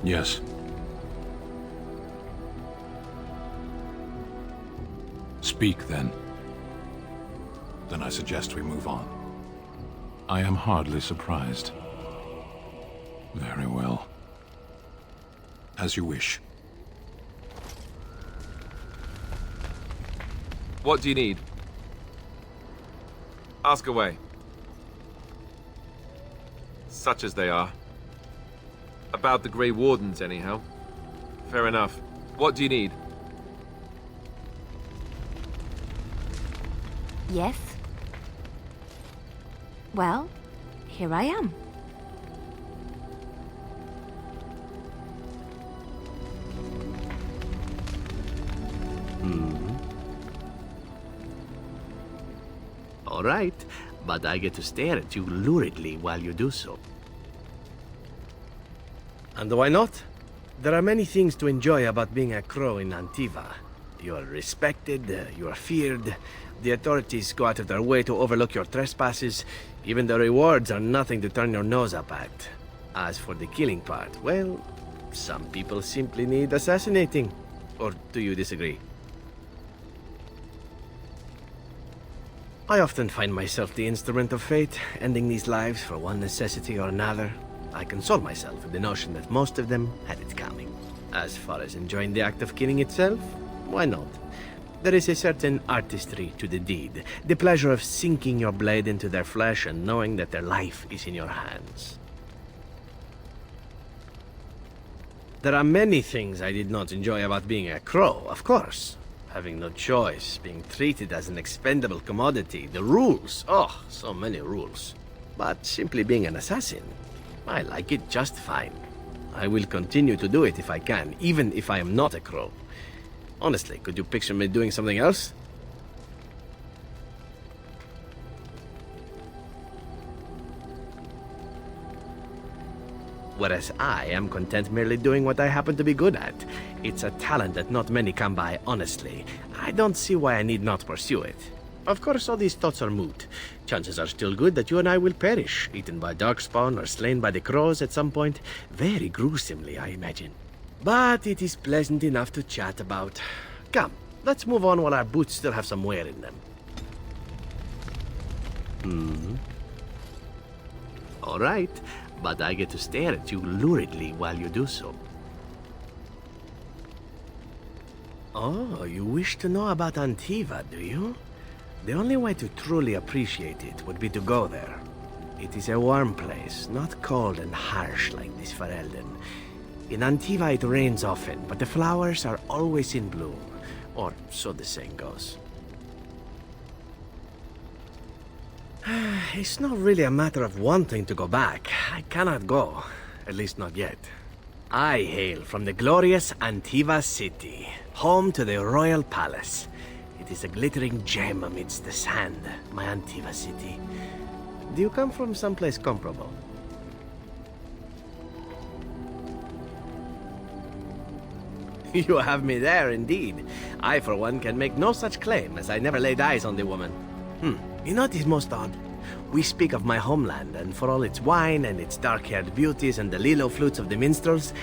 Yes. Speak, then. Then I suggest we move on. I am hardly surprised. Very well. As you wish. What do you need? Ask away. Such as they are. About the Grey Wardens, anyhow. Fair enough. What do you need? Yes? Well, here I am. All right, but I get to stare at you luridly while you do so. And why not? There are many things to enjoy about being a crow in Antiva. You are respected, you are feared, the authorities go out of their way to overlook your trespasses, even the rewards are nothing to turn your nose up at. As for the killing part, well, some people simply need assassinating. Or do you disagree? I often find myself the instrument of fate, ending these lives for one necessity or another. I console myself with the notion that most of them had it coming. As far as enjoying the act of killing itself, why not? There is a certain artistry to the deed, the pleasure of sinking your blade into their flesh and knowing that their life is in your hands. There are many things I did not enjoy about being a crow, of course. Having no choice, being treated as an expendable commodity, the rules, oh, so many rules. But simply being an assassin, I like it just fine. I will continue to do it if I can, even if I am not a crow. Honestly, could you picture me doing something else? Whereas I am content merely doing what I happen to be good at. It's a talent that not many come by, honestly. I don't see why I need not pursue it. Of course, all these thoughts are moot. Chances are still good that you and I will perish, eaten by darkspawn or slain by the crows at some point. Very gruesomely, I imagine. But it is pleasant enough to chat about. Come, let's move on while our boots still have some wear in them. All right, but I get to stare at you luridly while you do so. Oh, you wish to know about Antiva, do you? The only way to truly appreciate it would be to go there. It is a warm place, not cold and harsh like this Ferelden. In Antiva it rains often, but the flowers are always in bloom. Or so the saying goes. It's not really a matter of wanting to go back. I cannot go. At least not yet. I hail from the glorious Antiva city, home to the royal palace. It is a glittering gem amidst the sand, my Antiva city. Do you come from someplace comparable? You have me there, indeed. I, for one, can make no such claim, as I never laid eyes on the woman. You know what is most odd? We speak of my homeland, and for all its wine and its dark-haired beauties and the lilo flutes of the minstrels,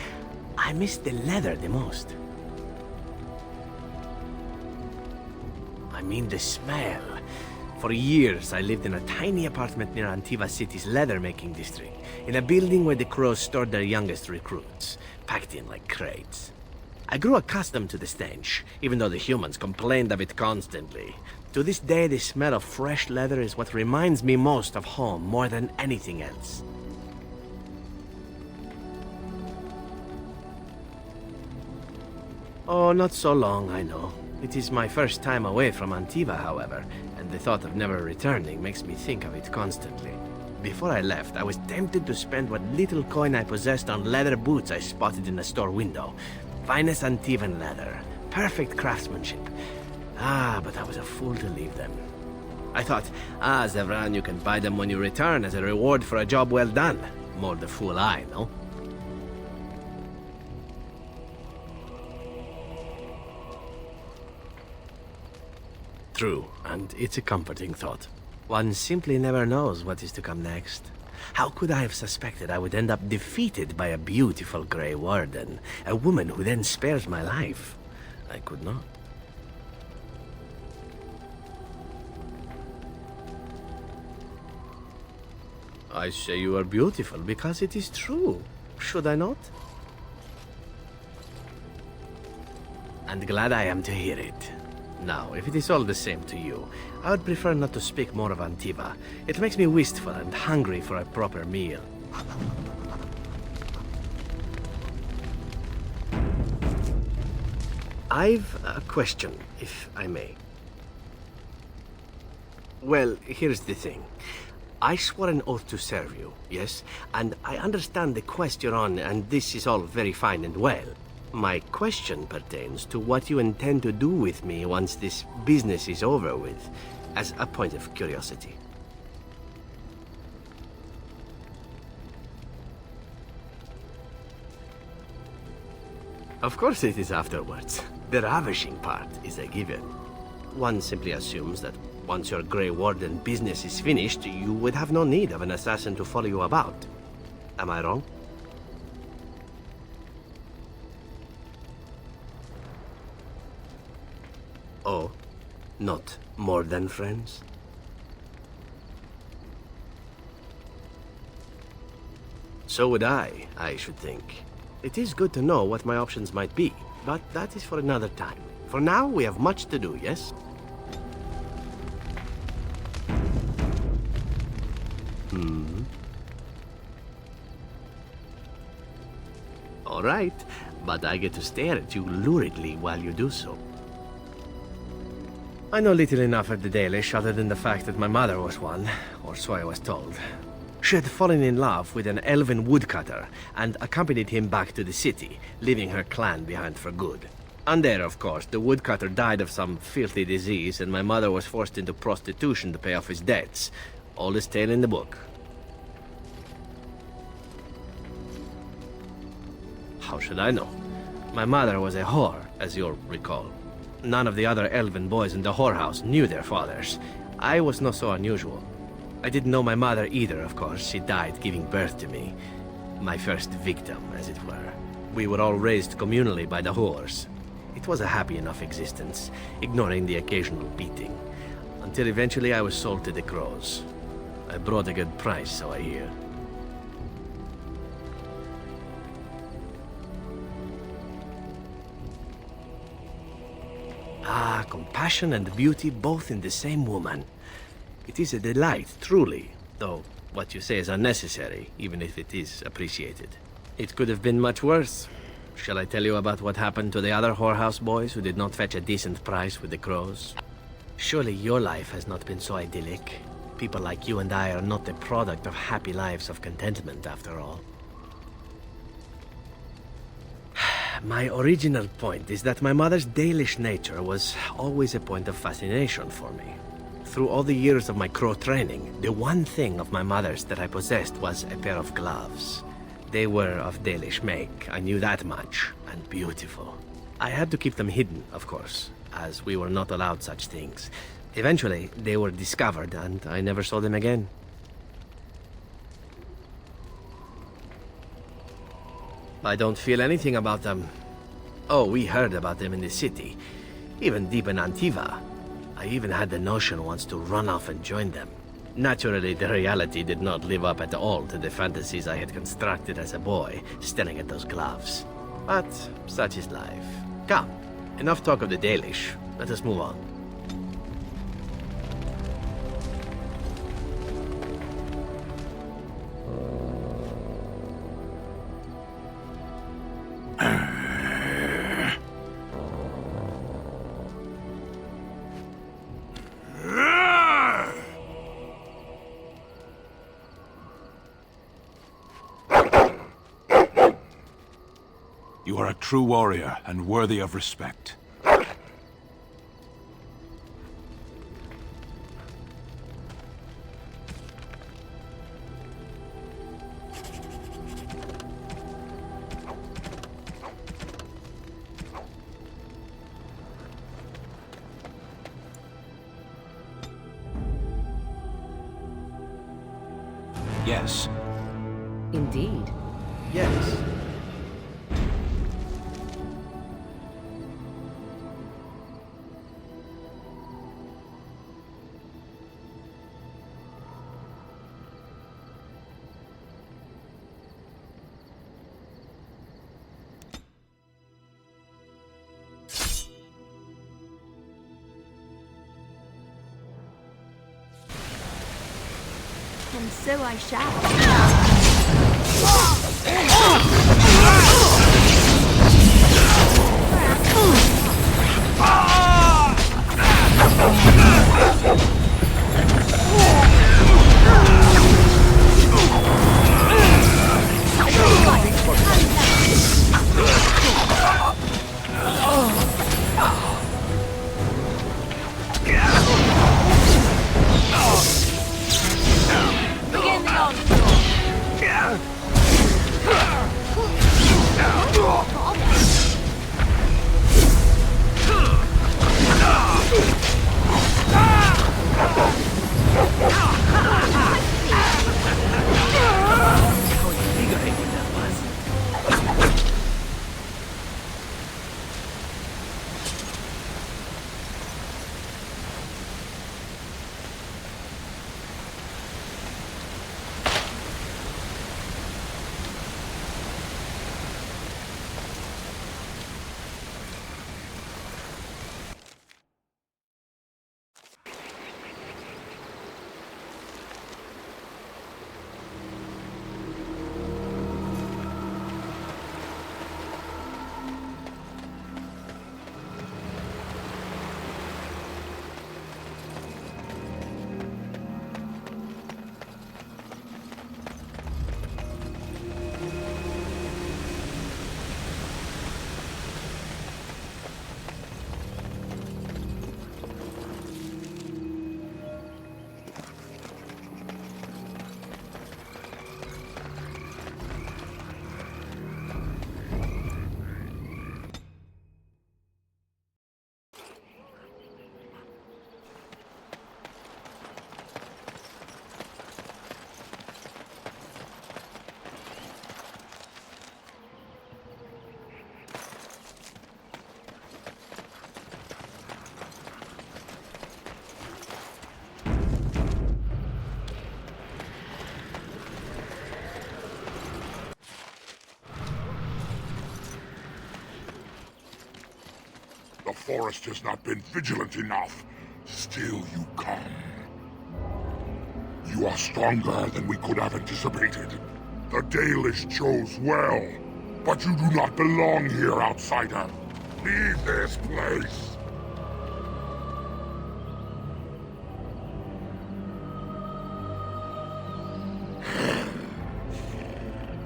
I miss the leather the most. I mean the smell. For years, I lived in a tiny apartment near Antiva City's leather-making district, in a building where the crows stored their youngest recruits, packed in like crates. I grew accustomed to the stench, even though the humans complained of it constantly. To this day, the smell of fresh leather is what reminds me most of home more than anything else. Oh, not so long, I know. It is my first time away from Antiva, however, and the thought of never returning makes me think of it constantly. Before I left, I was tempted to spend what little coin I possessed on leather boots I spotted in a store window. Finest Antivan leather, perfect craftsmanship. But I was a fool to leave them. I thought, Zevran, you can buy them when you return as a reward for a job well done. More the fool I, no? True, and it's a comforting thought. One simply never knows what is to come next. How could I have suspected I would end up defeated by a beautiful Grey Warden, a woman who then spares my life? I could not. I say you are beautiful because it is true. Should I not? And glad I am to hear it. Now, if it is all the same to you, I would prefer not to speak more of Antiva. It makes me wistful and hungry for a proper meal. I've a question, if I may. Well, here's the thing. I swore an oath to serve you, yes? And I understand the quest you're on, and this is all very fine and well. My question pertains to what you intend to do with me once this business is over with, as a point of curiosity. Of course it is afterwards. The ravishing part is a given. One simply assumes that once your Grey Warden business is finished, you would have no need of an assassin to follow you about. Am I wrong? Oh, not more than friends? So would I should think. It is good to know what my options might be, but that is for another time. For now, we have much to do, yes? All right, but I get to stare at you luridly while you do so. I know little enough of the Dalish other than the fact that my mother was one, or so I was told. She had fallen in love with an elven woodcutter and accompanied him back to the city, leaving her clan behind for good. And there, of course, the woodcutter died of some filthy disease and my mother was forced into prostitution to pay off his debts. Oldest tale in the book. How should I know? My mother was a whore, as you'll recall. None of the other elven boys in the whorehouse knew their fathers. I was not so unusual. I didn't know my mother either, of course. She died giving birth to me. My first victim, as it were. We were all raised communally by the whores. It was a happy enough existence, ignoring the occasional beating. Until eventually I was sold to the crows. I brought a good price, so I hear. Ah, compassion and beauty both in the same woman. It is a delight, truly, though what you say is unnecessary, even if it is appreciated. It could have been much worse. Shall I tell you about what happened to the other whorehouse boys who did not fetch a decent price with the crows? Surely your life has not been so idyllic. People like you and I are not the product of happy lives of contentment, after all. My original point is that my mother's Dalish nature was always a point of fascination for me. Through all the years of my crow training, the one thing of my mother's that I possessed was a pair of gloves. They were of Dalish make, I knew that much, and beautiful. I had to keep them hidden, of course, as we were not allowed such things. Eventually, they were discovered, and I never saw them again. I don't feel anything about them. Oh, we heard about them in the city, even deep in Antiva. I even had the notion once to run off and join them. Naturally, the reality did not live up at all to the fantasies I had constructed as a boy, staring at those gloves. But such is life. Come, enough talk of the Dalish. Let us move on. You are a true warrior and worthy of respect. Yes. Indeed. Yes. And so I shall. The forest has not been vigilant enough. Still you come. You are stronger than we could have anticipated. The Dalish chose well, but you do not belong here, outsider. Leave this place.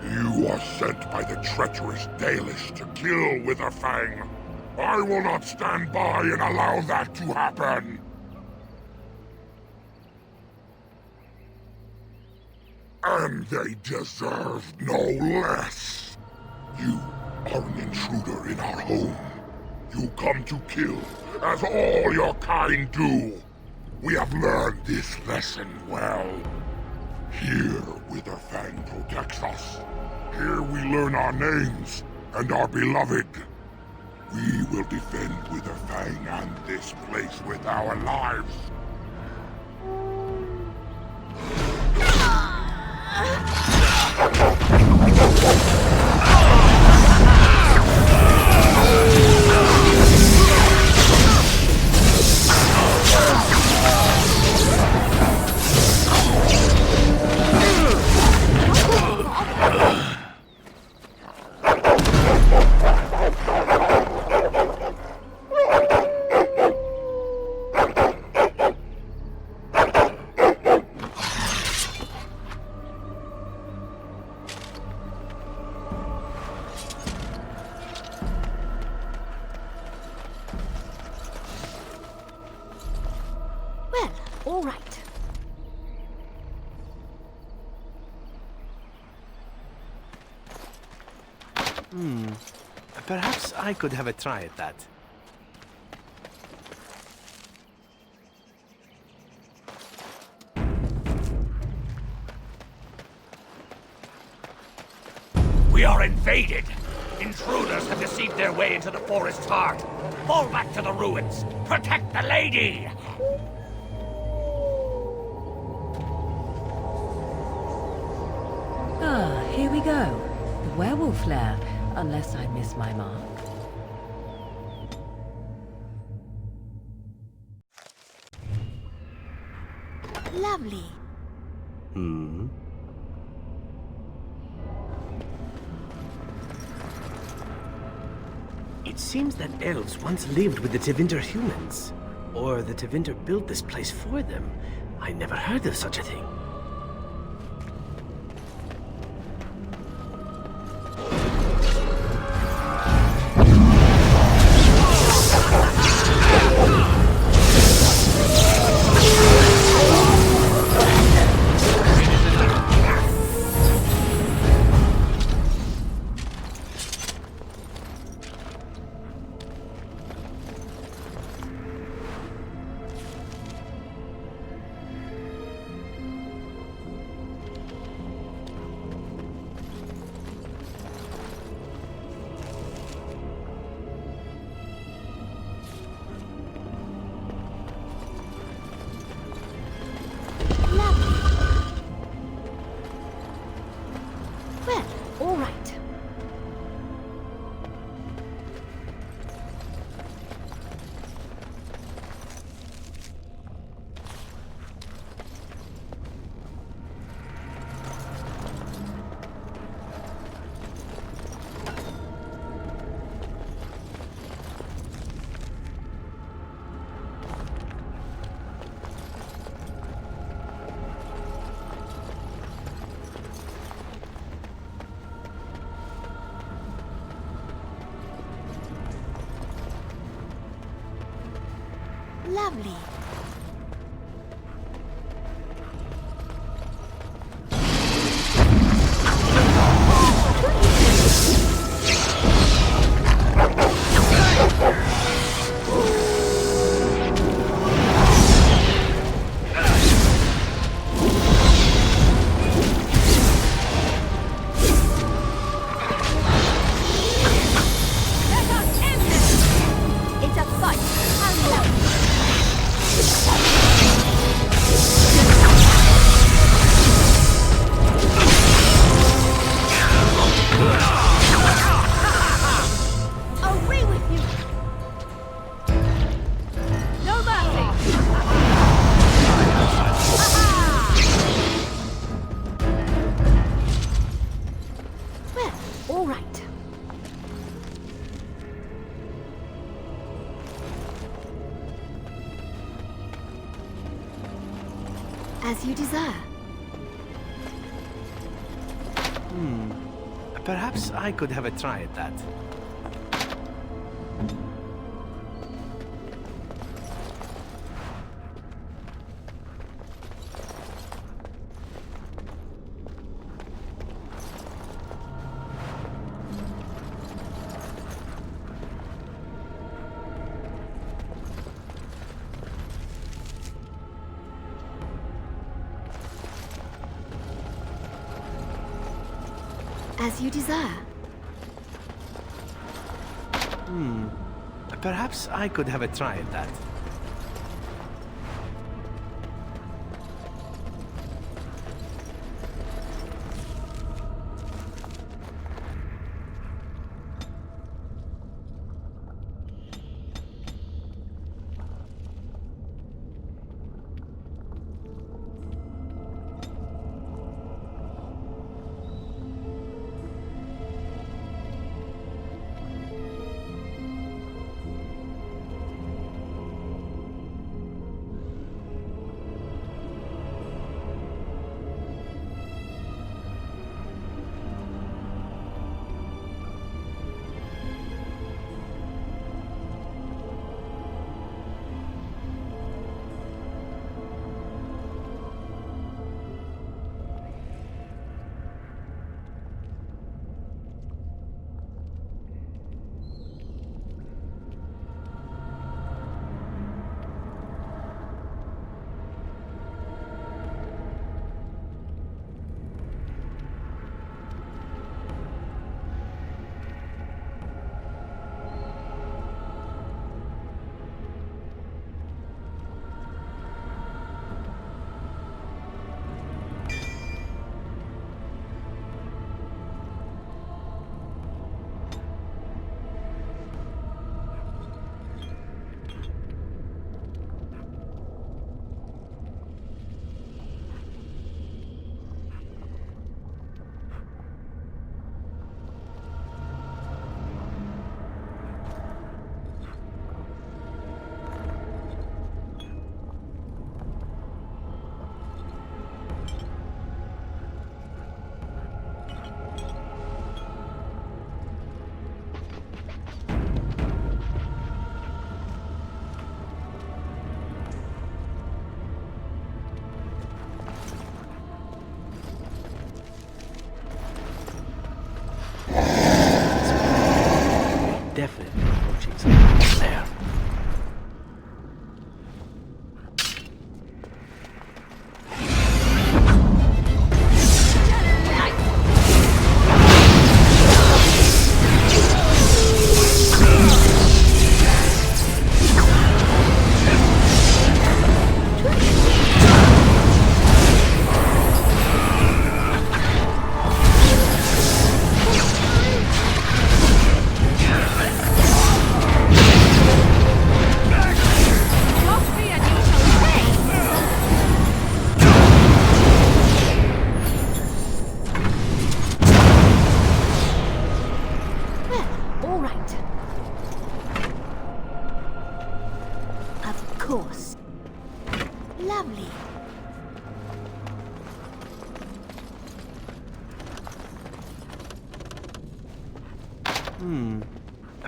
You are sent by the treacherous Dalish to kill Witherfang. I will not stand by and allow that to happen! And they deserve no less! You are an intruder in our home. You come to kill, as all your kind do. We have learned this lesson well. Here, Witherfang protects us. Here we learn our names and are beloved. We will defend Witherfang and this place with our lives. Well, all right. Perhaps I could have a try at that. We are invaded! Intruders have deceived their way into the forest's heart! Fall back to the ruins! Protect the lady! Ah, here we go. The werewolf lair, unless I miss my mark. Lovely. It seems that elves once lived with the Tevinter humans. Or the Tevinter built this place for them. I never heard of such a thing. Well, all right. Lovely. Let us end this! It's a fight. How lovely. Away with you! No mercy! Well, all right. As you desire. Perhaps I could have a try at that. As you desire. Perhaps I could have a try at that.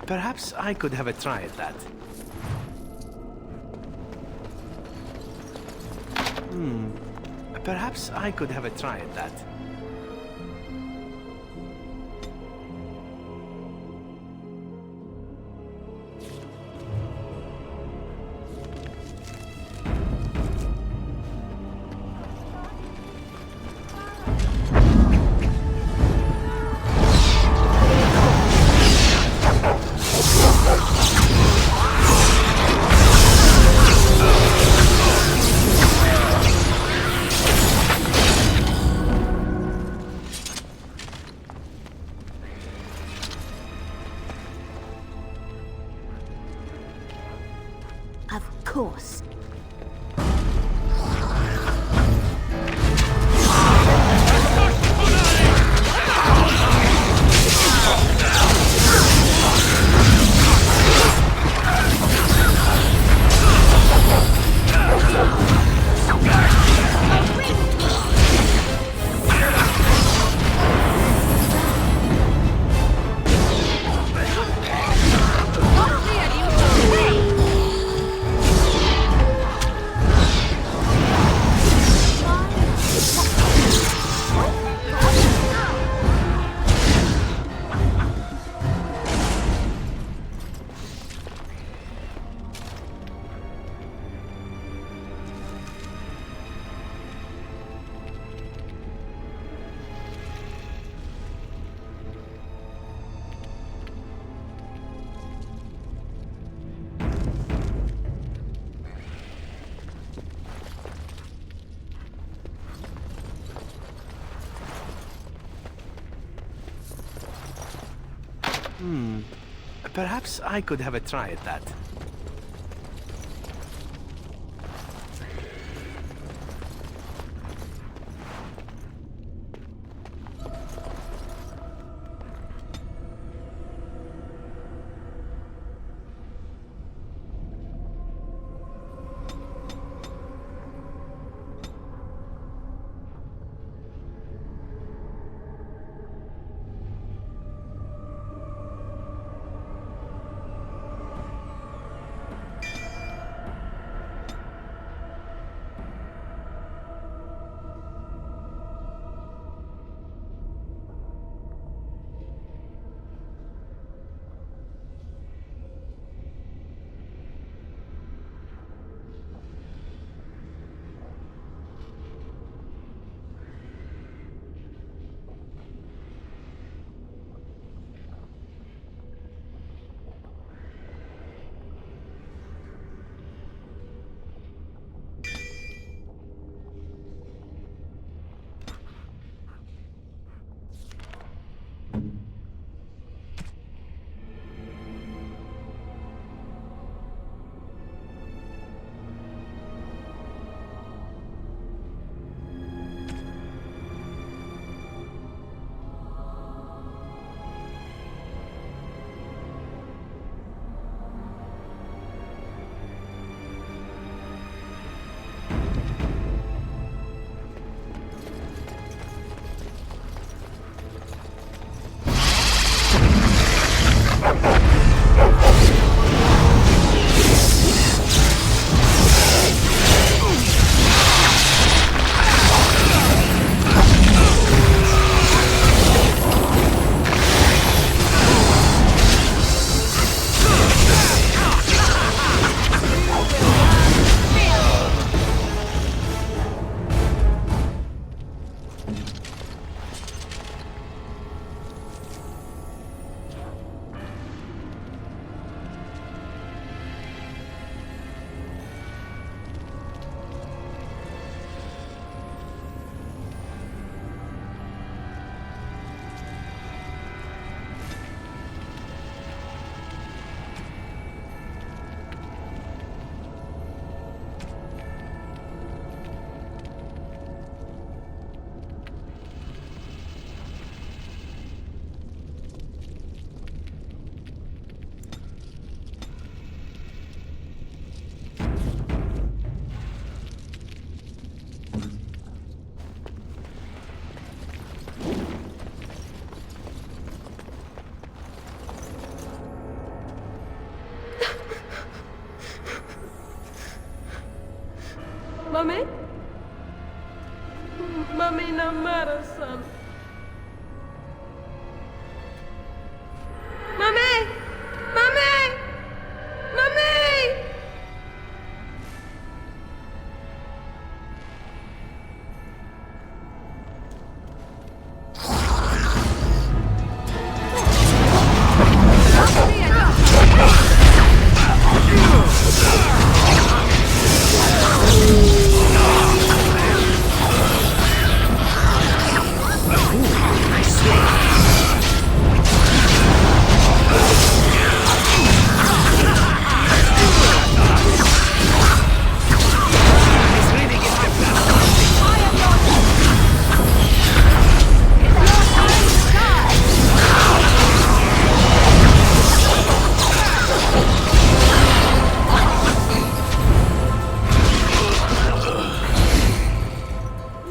Perhaps I could have a try at that. Perhaps I could have a try at that. Of course. Perhaps I could have a try at that. Mummy? Mummy, no matter, son. Mummy! Mummy! Mummy!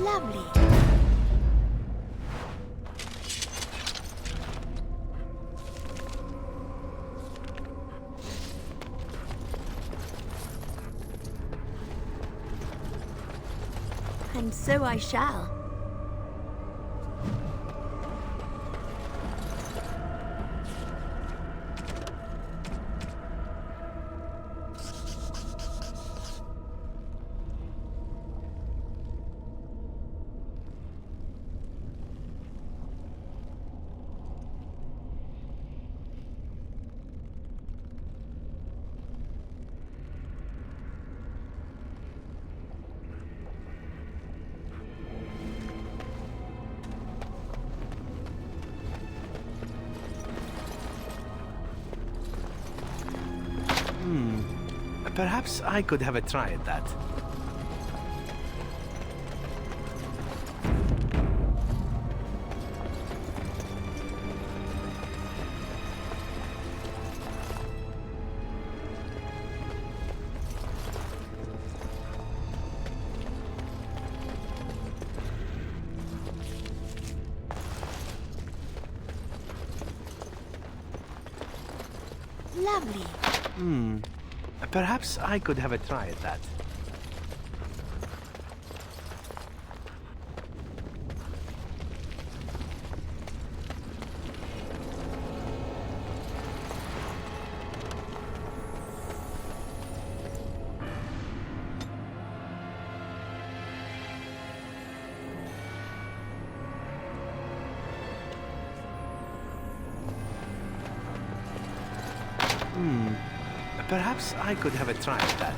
Lovely. And so I shall. Perhaps I could have a try at that. Lovely. Perhaps I could have a try at that. Perhaps I could have a try at that.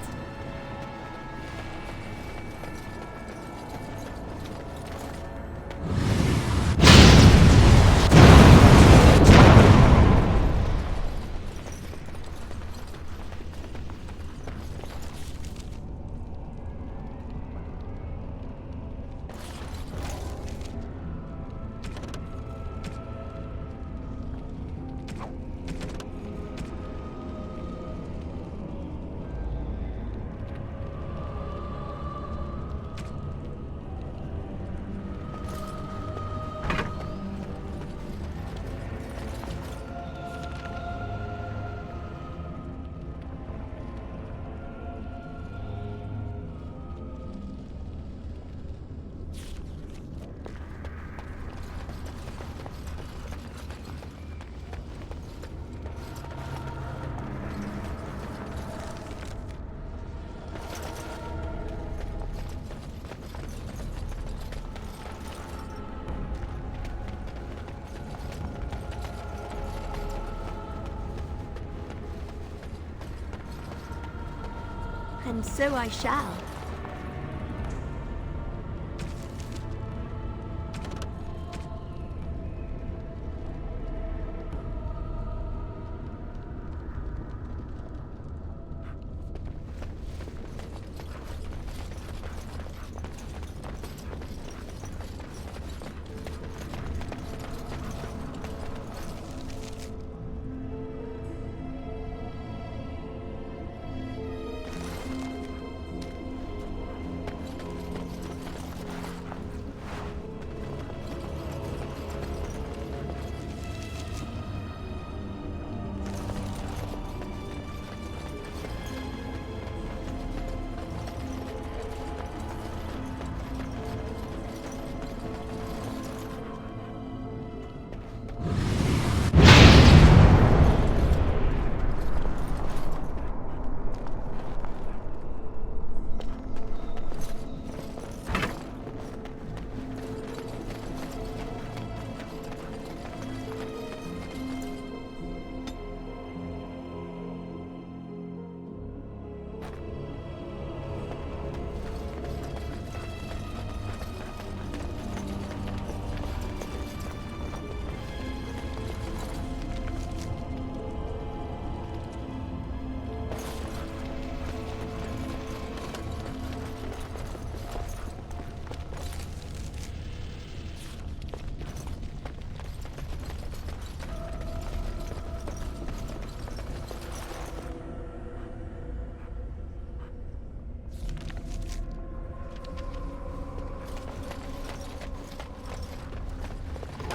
And so I shall.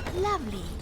Lovely.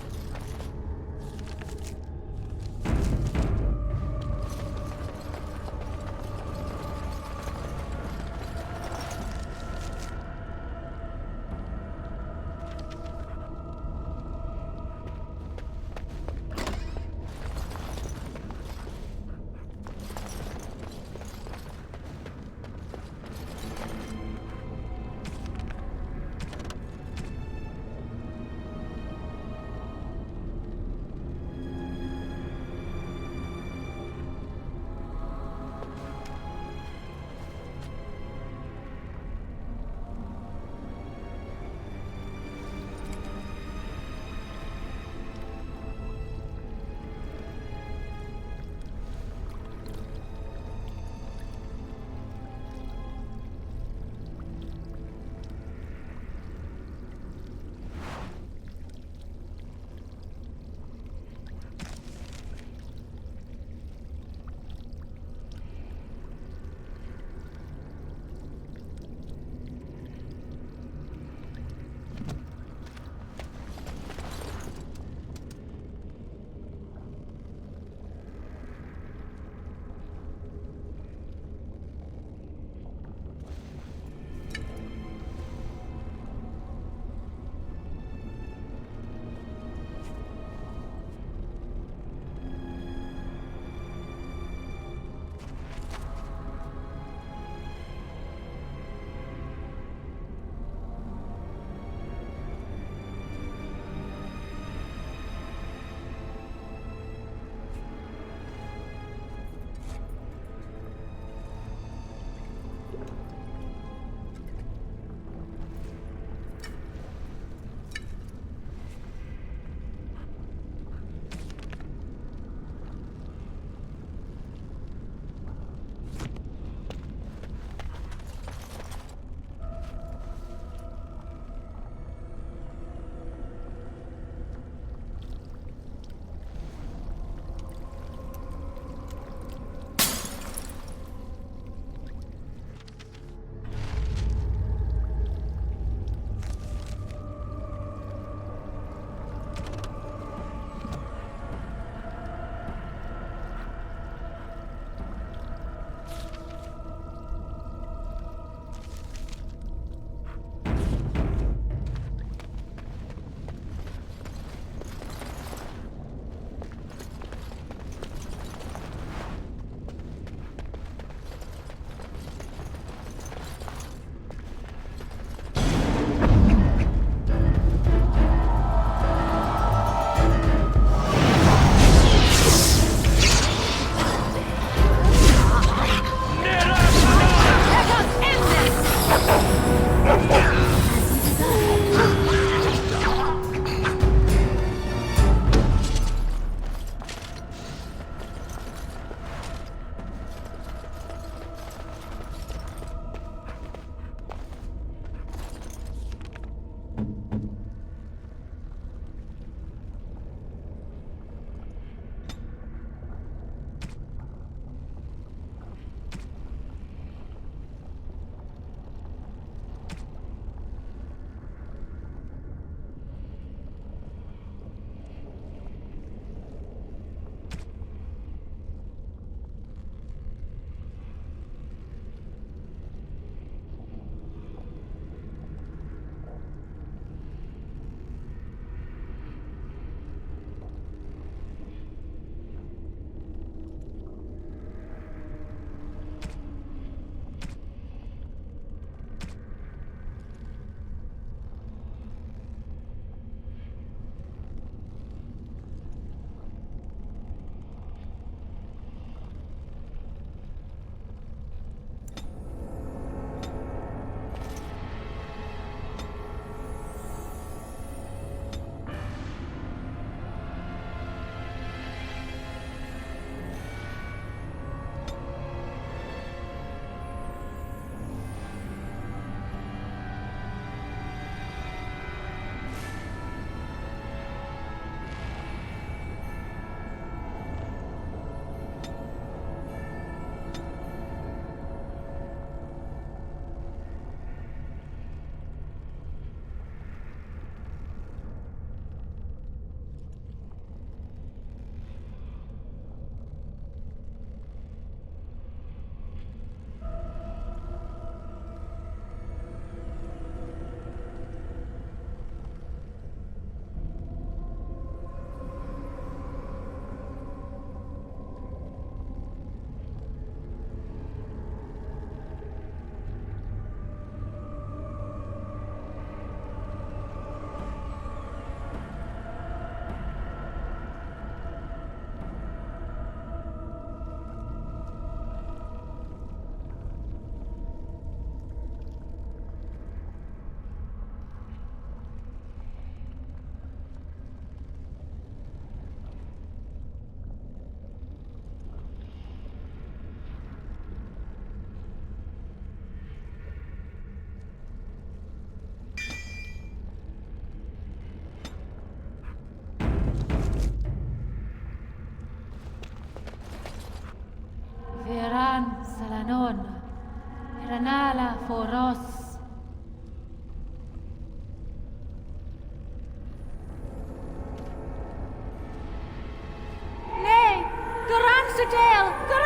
crocodile! Run!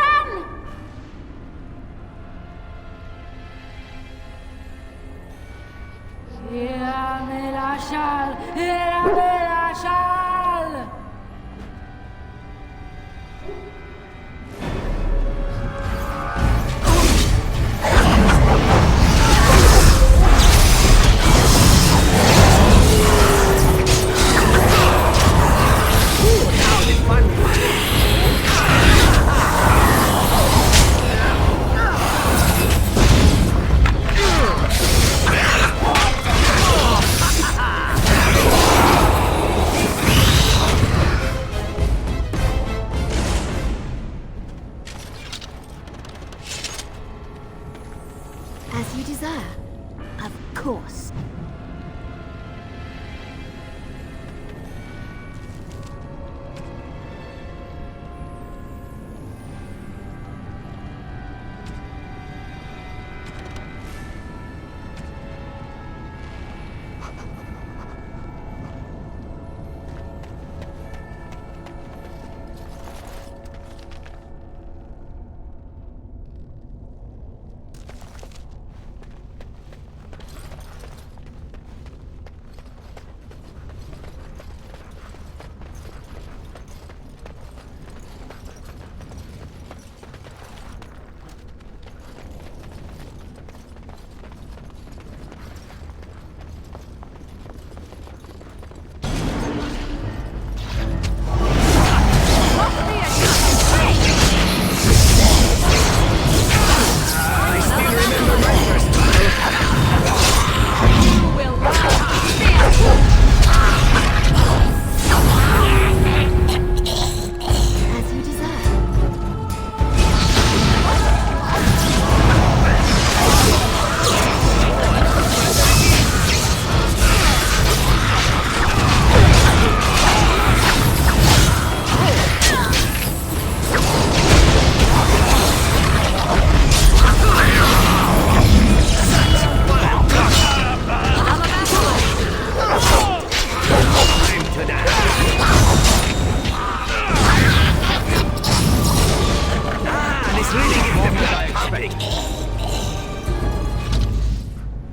As you desire. Of course.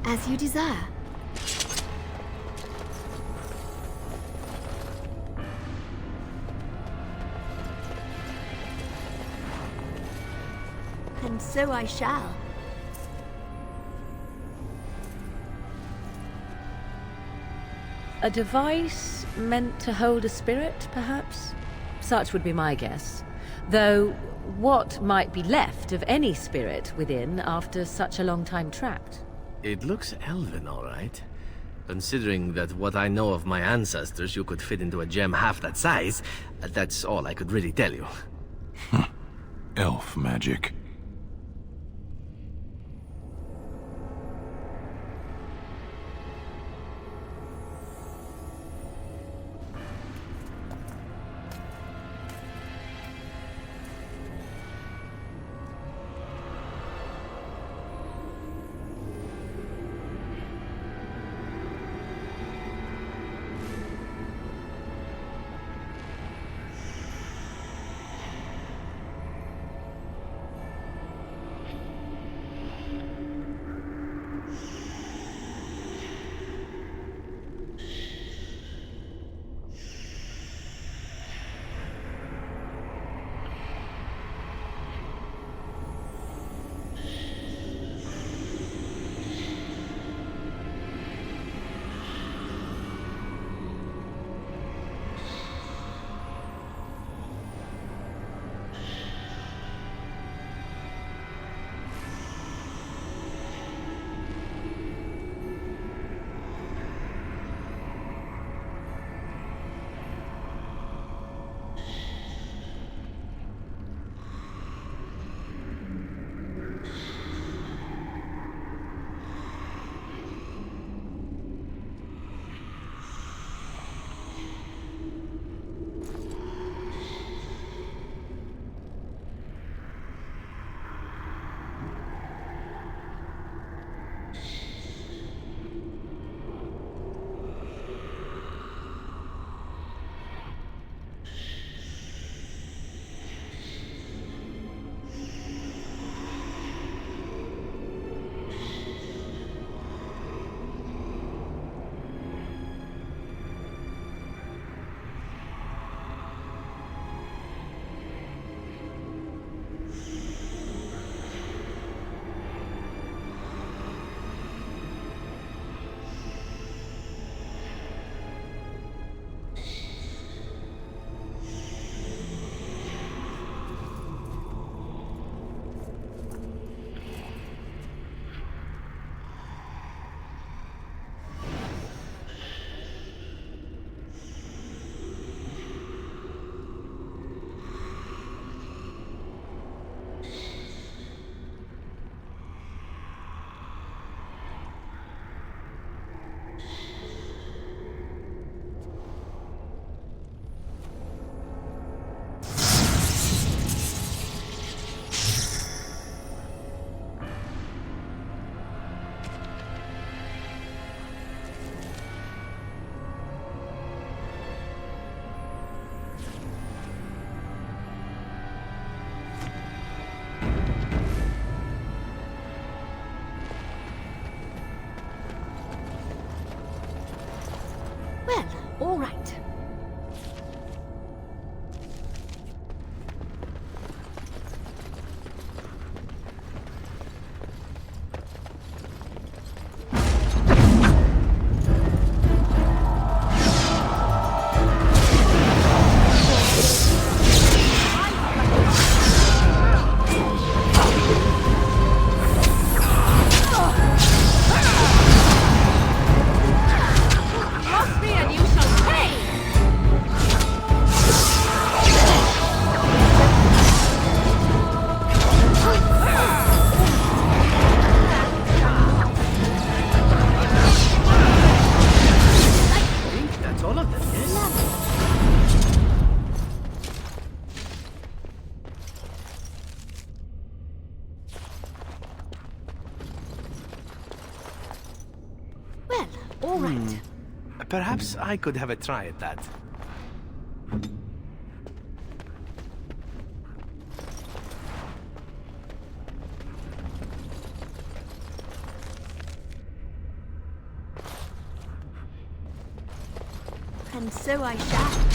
As you desire. And so I shall. A device meant to hold a spirit, perhaps? Such would be my guess. Though, what might be left of any spirit within after such a long time trapped? It looks elven, all right. Considering that what I know of my ancestors, you could fit into a gem half that size, that's all I could really tell you. Elf magic. Right. Perhaps I could have a try at that. And so I shall.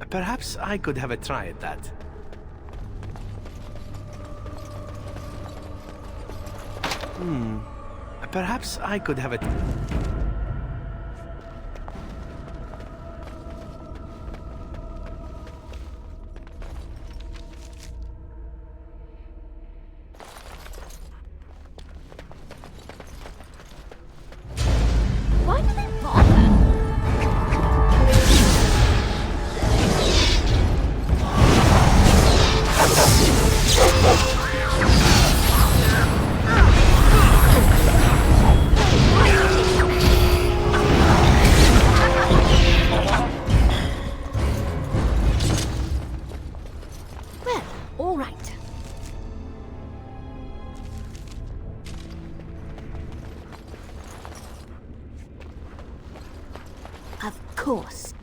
Perhaps I could have a try at that. Perhaps I could have a... Why do they bother? course.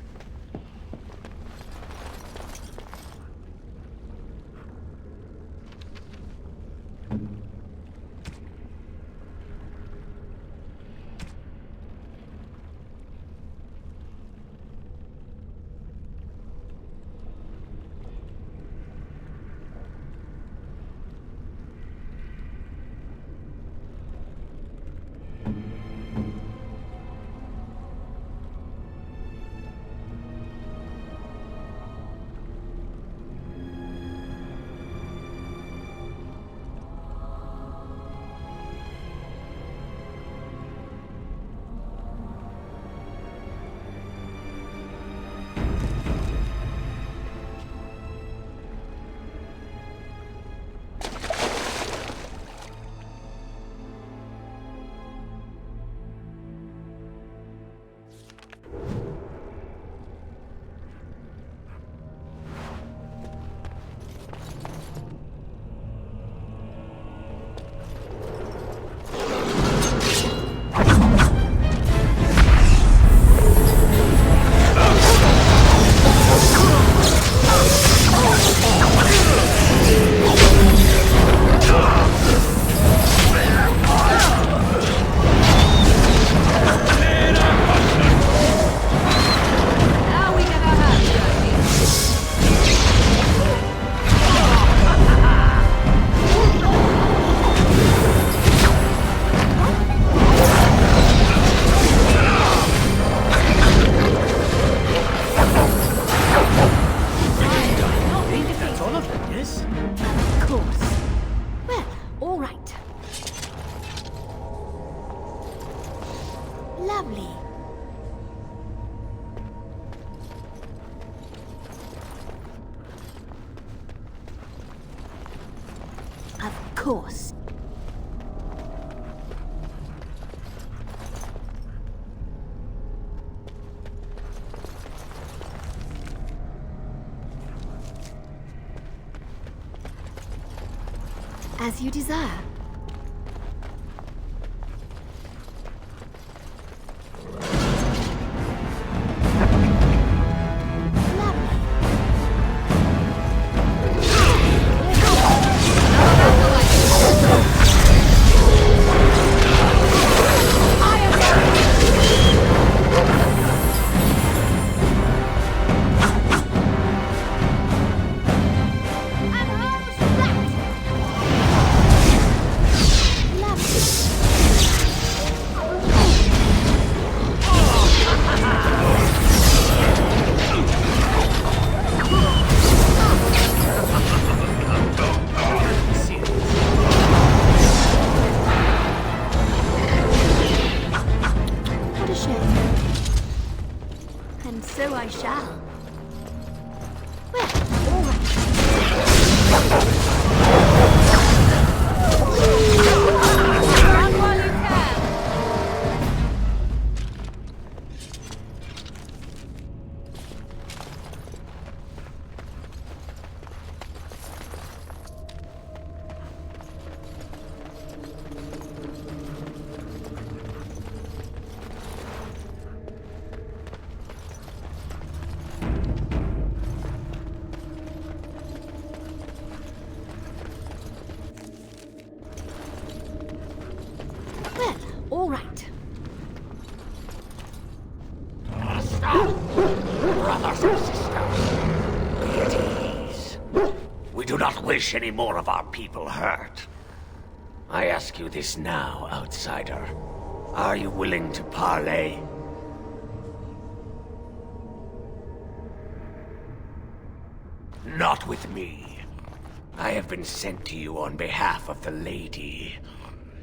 Lovely. Of course. As you desire. And so I shall. Well, all right. Run while you can. Well, all right. Brothers and sisters, be at ease. We do not wish any more of our people hurt. I ask you this now, outsider. Are you willing to parley? Not with me. I have been sent to you on behalf of the lady.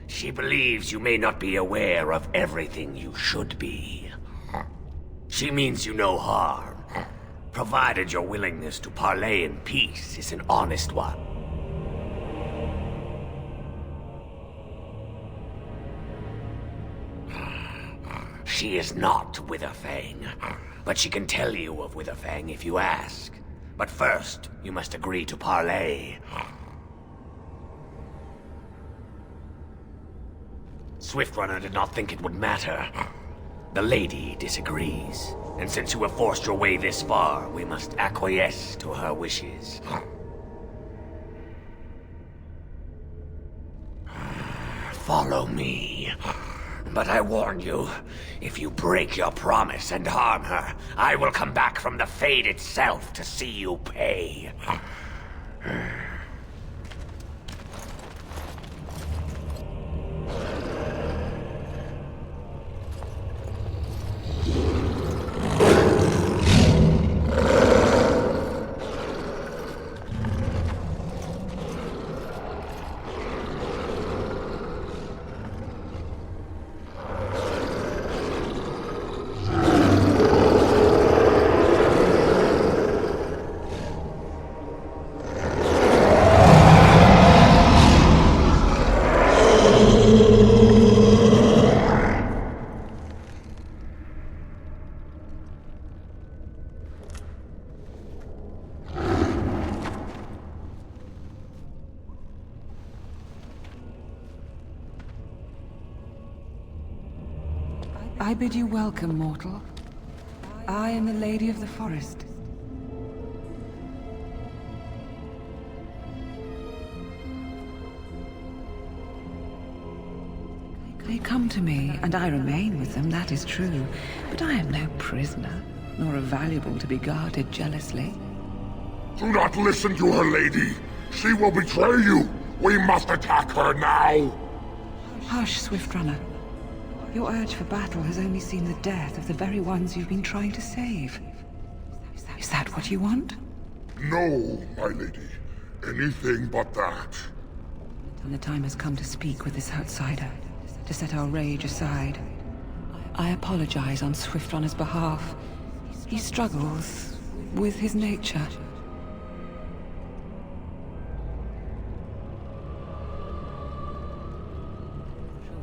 She believes you may not be aware of everything you should be. She means you no harm, provided your willingness to parley in peace is an honest one. She is not Witherfang, but she can tell you of Witherfang if you ask. But first, you must agree to parley. Swiftrunner did not think it would matter. The lady disagrees. And since you have forced your way this far, we must acquiesce to her wishes. Follow me. But I warn you, if you break your promise and harm her, I will come back from the Fade itself to see you pay. I bid you welcome, mortal. I am the Lady of the Forest. They come to me, and I remain with them, that is true. But I am no prisoner, nor a valuable to be guarded jealously. Do not listen to her, lady. She will betray you. We must attack her now. Hush, Swift Runner. Your urge for battle has only seen the death of the very ones you've been trying to save. Is that what you want? No, my lady. Anything but that. And the time has come to speak with this outsider, to set our rage aside. I apologize on Swift Runner's behalf. He struggles with his nature.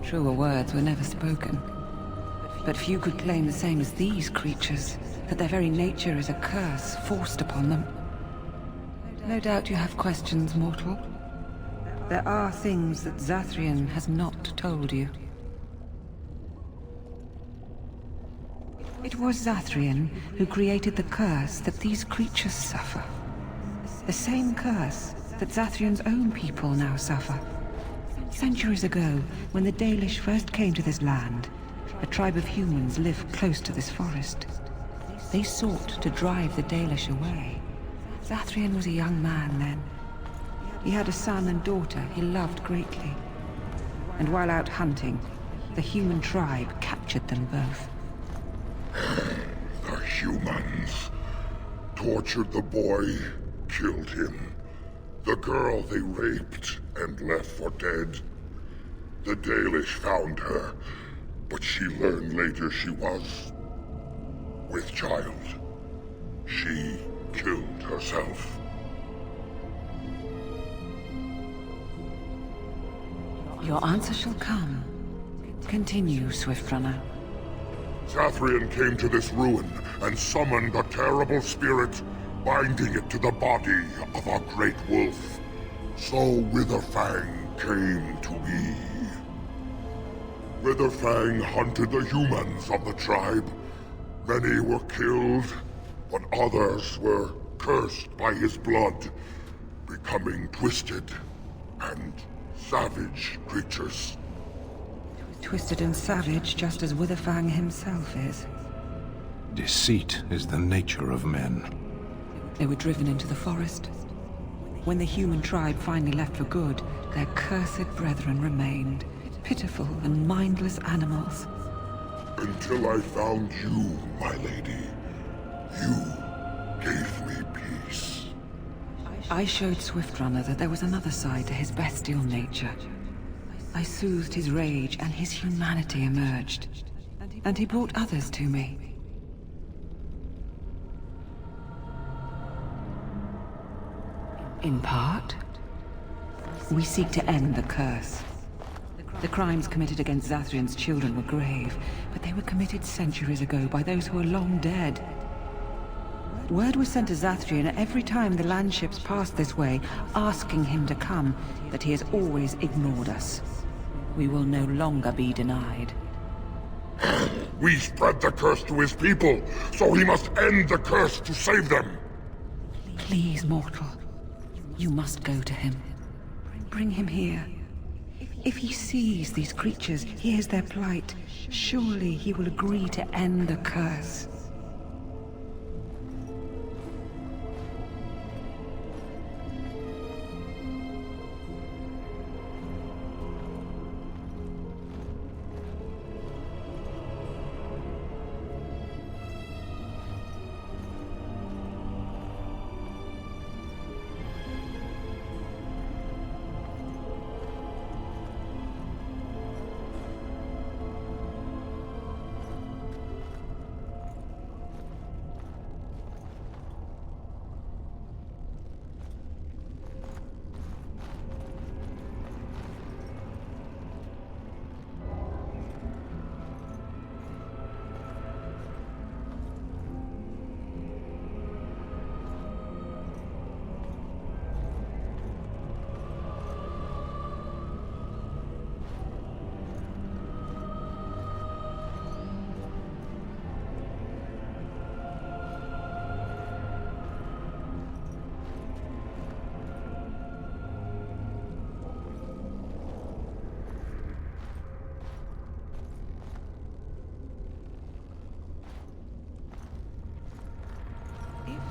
Truer words were never spoken. But few could claim the same as these creatures, that their very nature is a curse forced upon them. No doubt you have questions, mortal. There are things that Zathrian has not told you. It was Zathrian who created the curse that these creatures suffer. The same curse that Zathrian's own people now suffer. Centuries ago, when the Dalish first came to this land, a tribe of humans lived close to this forest. They sought to drive the Dalish away. Zathrian was a young man then. He had a son and daughter he loved greatly. And while out hunting, the human tribe captured them both. The humans tortured the boy, killed him. The girl they raped and left for dead. The Dalish found her, but she learned later she was with child. She killed herself. Your answer shall come. Continue, Swift Runner. Zathrian came to this ruin and summoned a terrible spirit, binding it to the body of a great wolf. So Witherfang came to be. Witherfang hunted the humans of the tribe. Many were killed, but others were cursed by his blood, becoming twisted and savage creatures. Twisted and savage, just as Witherfang himself is. Deceit is the nature of men. They were driven into the forest. When the human tribe finally left for good, their cursed brethren remained, pitiful and mindless animals. Until I found you, my lady. You gave me peace. I showed Swift Runner that there was another side to his bestial nature. I soothed his rage and his humanity emerged. And he brought others to me. In part, we seek to end the curse. The crimes committed against Zathrian's children were grave, but they were committed centuries ago by those who are long dead. Word was sent to Zathrian every time the landships passed this way, asking him to come, but he has always ignored us. We will no longer be denied. We spread the curse to his people, so he must end the curse to save them. Please, mortal. You must go to him. Bring him here. If he sees these creatures, hears their plight, surely he will agree to end the curse.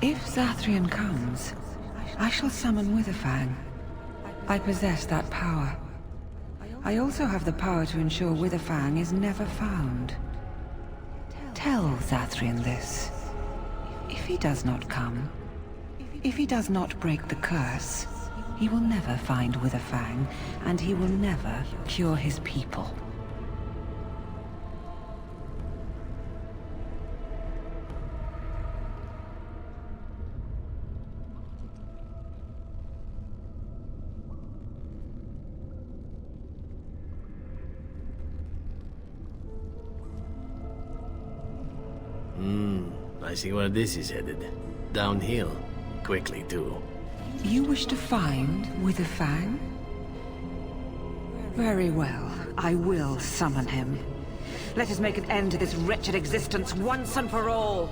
If Zathrian comes, I shall summon Witherfang. I possess that power. I also have the power to ensure Witherfang is never found. Tell Zathrian this. If he does not come, if he does not break the curse, he will never find Witherfang, and he will never cure his people. I see where this is headed. Downhill. Quickly, too. You wish to find Witherfang? Very well. I will summon him. Let us make an end to this wretched existence once and for all.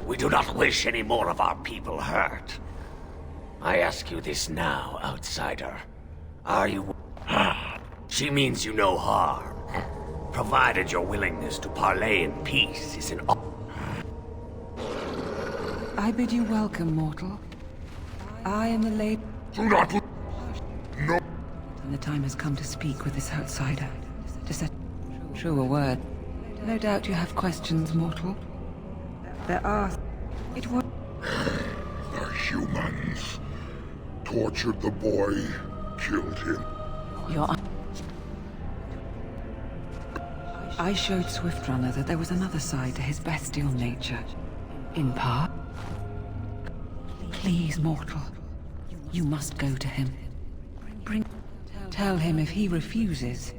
We do not wish any more of our people hurt. I ask you this now, outsider. Are you... She means you no harm. Provided your willingness to parley in peace is an... I bid you welcome, mortal. I am the lady... Do not... No. And the time has come to speak with this outsider. To set true a word. No doubt you have questions, mortal. There are... It was... The humans tortured the boy, killed him. I showed Swiftrunner that there was another side to his bestial nature. In part. Please, mortal. You must go to him. Tell him if he refuses,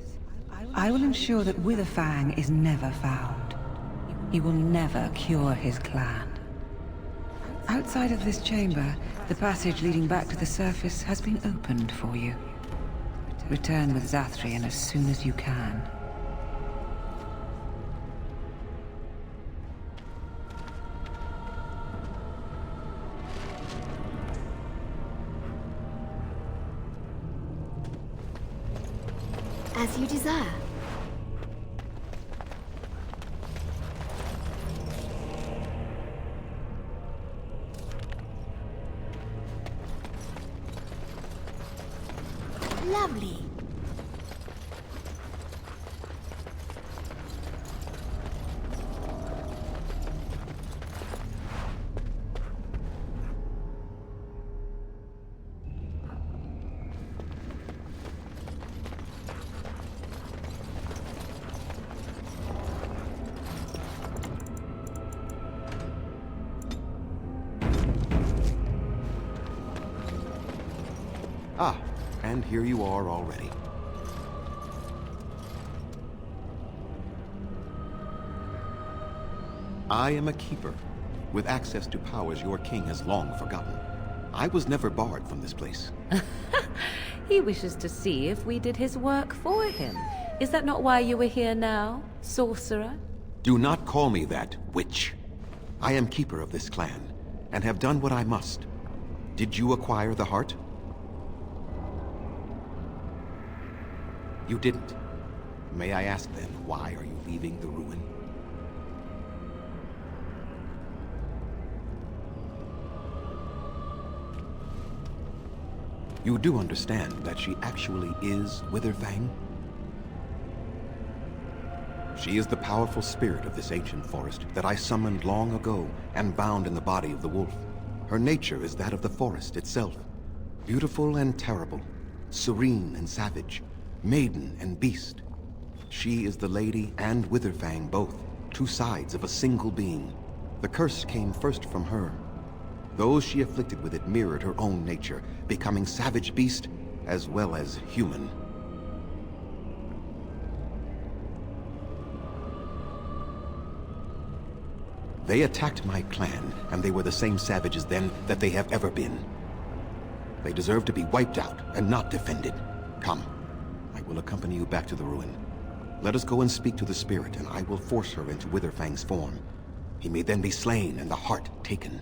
I will ensure that Witherfang is never found. He will never cure his clan. Outside of this chamber, the passage leading back to the surface has been opened for you. Return with Zathrian as soon as you can. As you desire. Lovely. Ah, and here you are already. I am a keeper, with access to powers your king has long forgotten. I was never barred from this place. He wishes to see if we did his work for him. Is that not why you were here now, sorcerer? Do not call me that, witch. I am keeper of this clan, and have done what I must. Did you acquire the heart? You didn't. May I ask then, why are you leaving the ruin? You do understand that she actually is Witherfang? She is the powerful spirit of this ancient forest that I summoned long ago and bound in the body of the wolf. Her nature is that of the forest itself. Beautiful and terrible, serene and savage, maiden and beast. She is the lady and Witherfang both, two sides of a single being. The curse came first from her. Those she afflicted with it mirrored her own nature, becoming savage beast as well as human. They attacked my clan, and they were the same savages then that they have ever been. They deserve to be wiped out and not defended. Come. I will accompany you back to the ruin. Let us go and speak to the spirit, and I will force her into Witherfang's form. He may then be slain and the heart taken.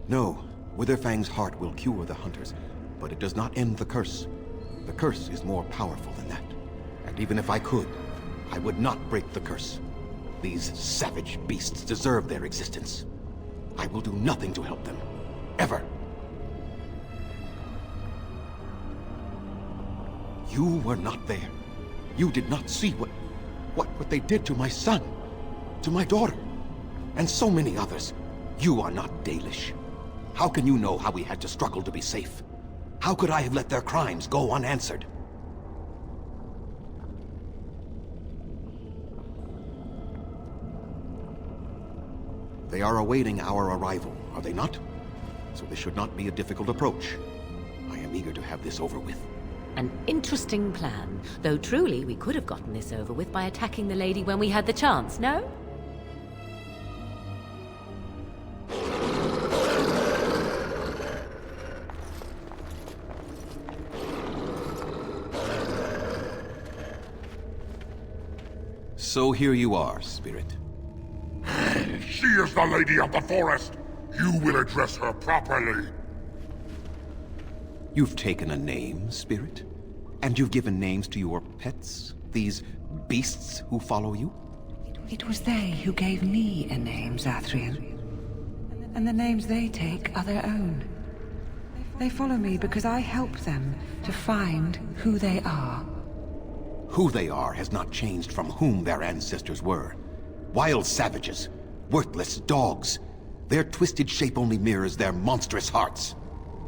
No, Witherfang's heart will cure the hunters, but it does not end the curse. The curse is more powerful than that. And even if I could, I would not break the curse. These savage beasts deserve their existence. I will do nothing to help them. Ever. You were not there. You did not see what they did to my son, to my daughter, and so many others. You are not Dalish. How can you know how we had to struggle to be safe? How could I have let their crimes go unanswered? They are awaiting our arrival, are they not? So this should not be a difficult approach. I am eager to have this over with. An interesting plan, though truly we could have gotten this over with by attacking the lady when we had the chance, no? So here you are, Spirit. She is the lady of the forest. You will address her properly. You've taken a name, Spirit? And you've given names to your pets? These beasts who follow you? It was they who gave me a name, Zathrian. And the names they take are their own. They follow me because I help them to find who they are. Who they are has not changed from whom their ancestors were. Wild savages, worthless dogs. Their twisted shape only mirrors their monstrous hearts.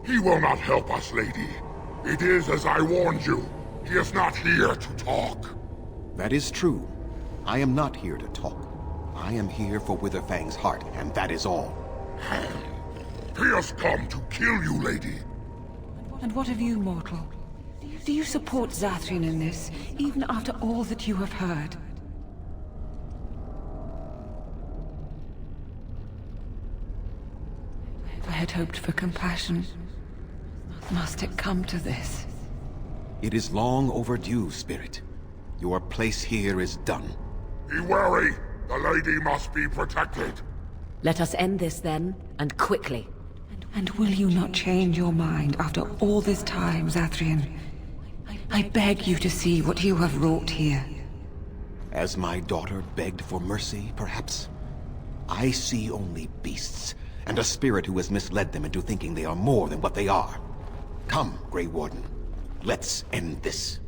He will not help us, lady. It is as I warned you. He is not here to talk. That is true. I am not here to talk. I am here for Witherfang's heart, and that is all. He has come to kill you, lady. And what of you, mortal? Do you support Zathrian in this, even after all that you have heard? I had hoped for compassion. Must it come to this? It is long overdue, Spirit. Your place here is done. Be wary. The lady must be protected. Let us end this then, and quickly. And will you not change your mind after all this time, Zathrian? I beg you to see what you have wrought here. As my daughter begged for mercy, perhaps? I see only beasts, and a spirit who has misled them into thinking they are more than what they are. Come, Grey Warden. Let's end this.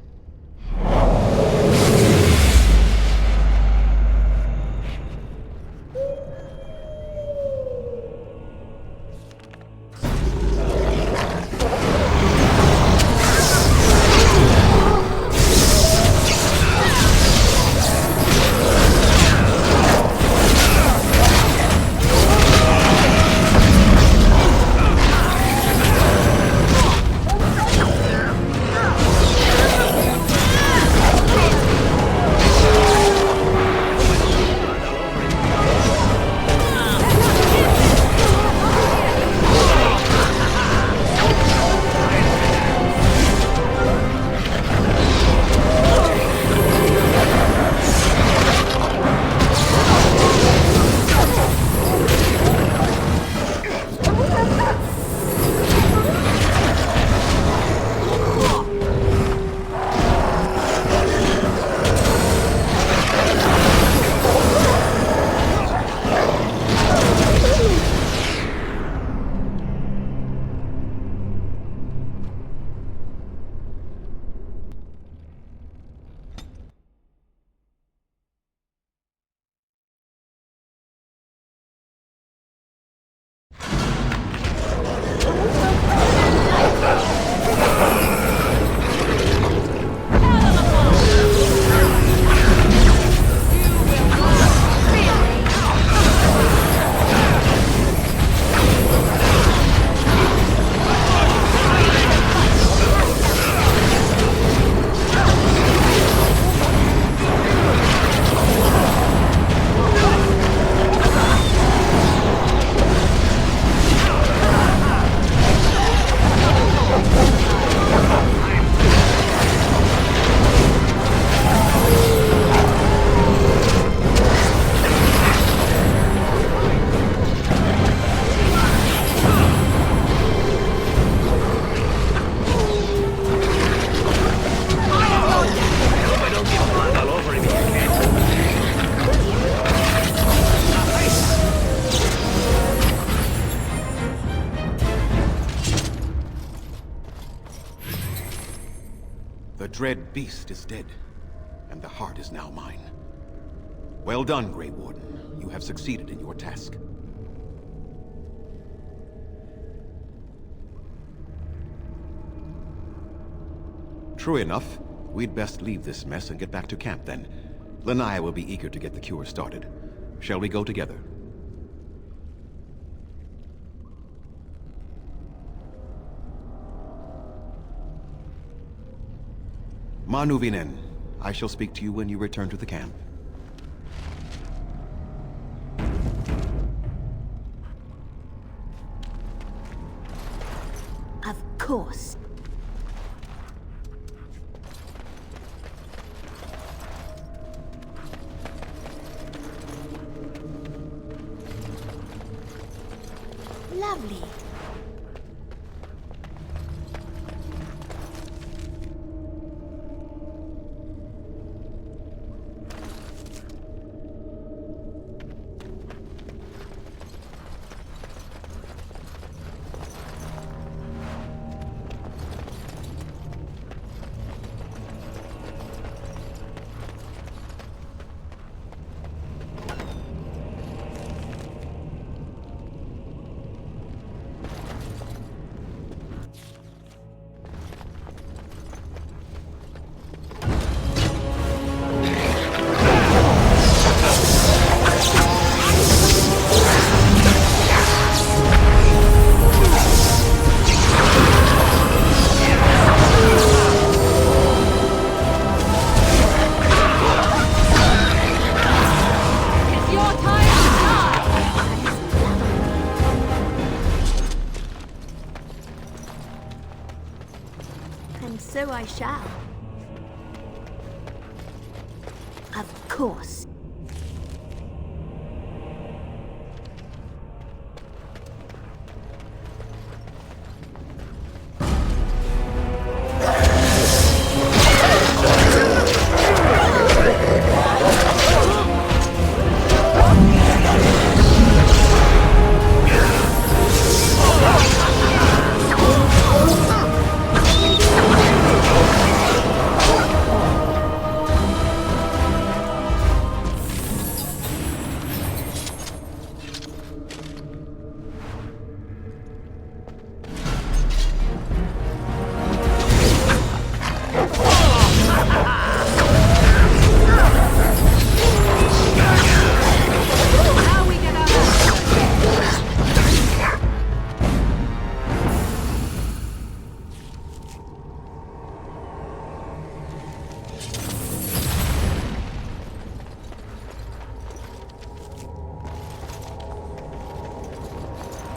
The dread beast is dead, and the heart is now mine. Well done, Grey Warden. You have succeeded in your task. True enough. We'd best leave this mess and get back to camp then. Lanaya will be eager to get the cure started. Shall we go together? Manuvinen, I shall speak to you when you return to the camp. Of course. Lovely. So I shall. Of course.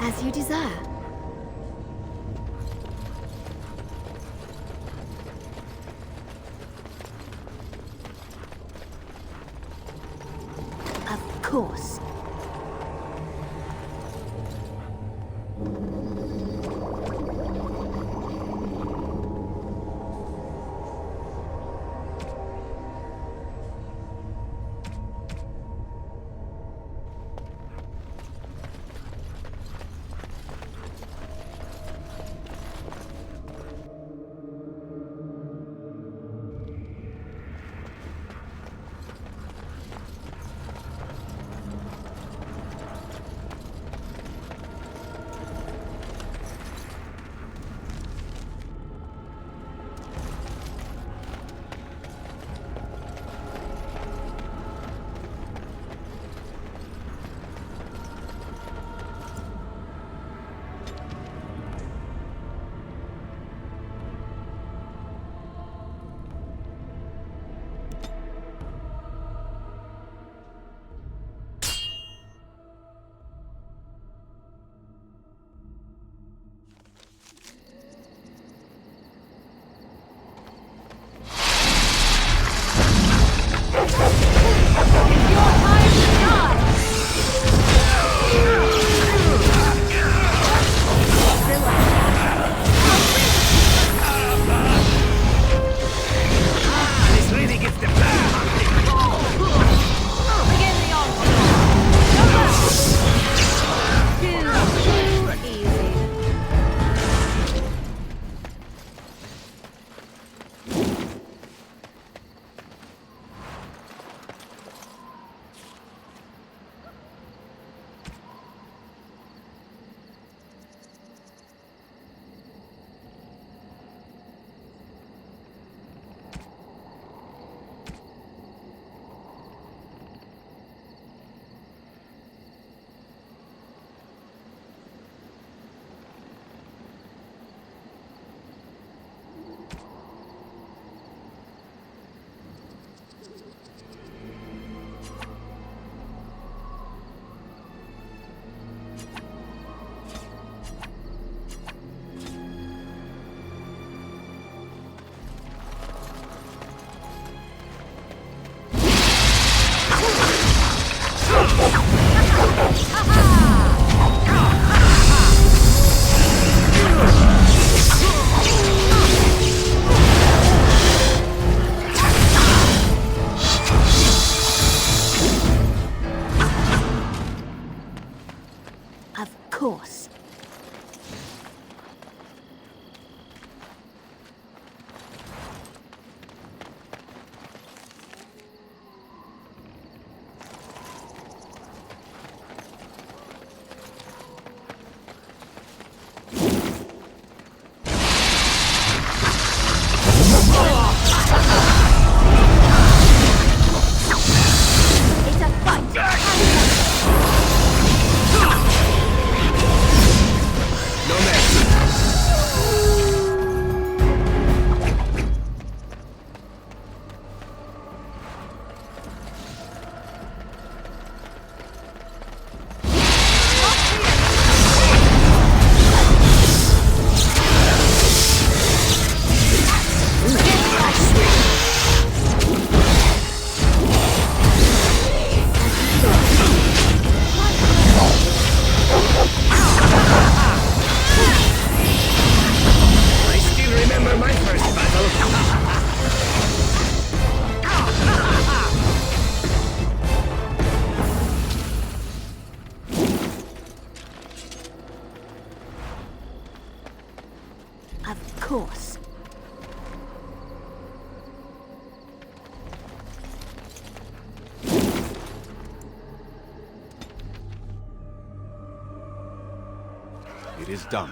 As you desire. Of course. course. It is done.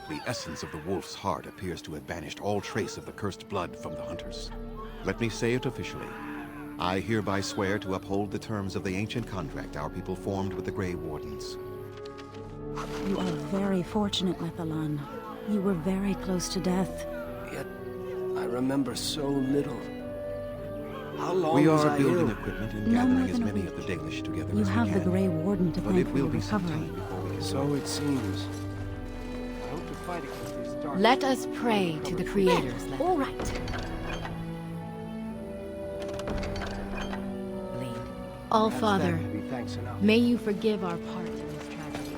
The essence of the wolf's heart appears to have banished all trace of the cursed blood from the hunters. Let me say it officially. I hereby swear to uphold the terms of the ancient contract our people formed with the Grey Wardens. You are very fortunate, Methalan. You were very close to death. Yet, I remember so little. How long We was are I building ill? equipment and No more gathering as than a many week. of the Dalish together You as we have the can. Grey Warden to But thank it for will your be some recovery. time before we can... So it seems. I hope to fight against these dark... Let us pray to the creators. All right. All-Father, Thanks enough. may you forgive our part in this tragedy.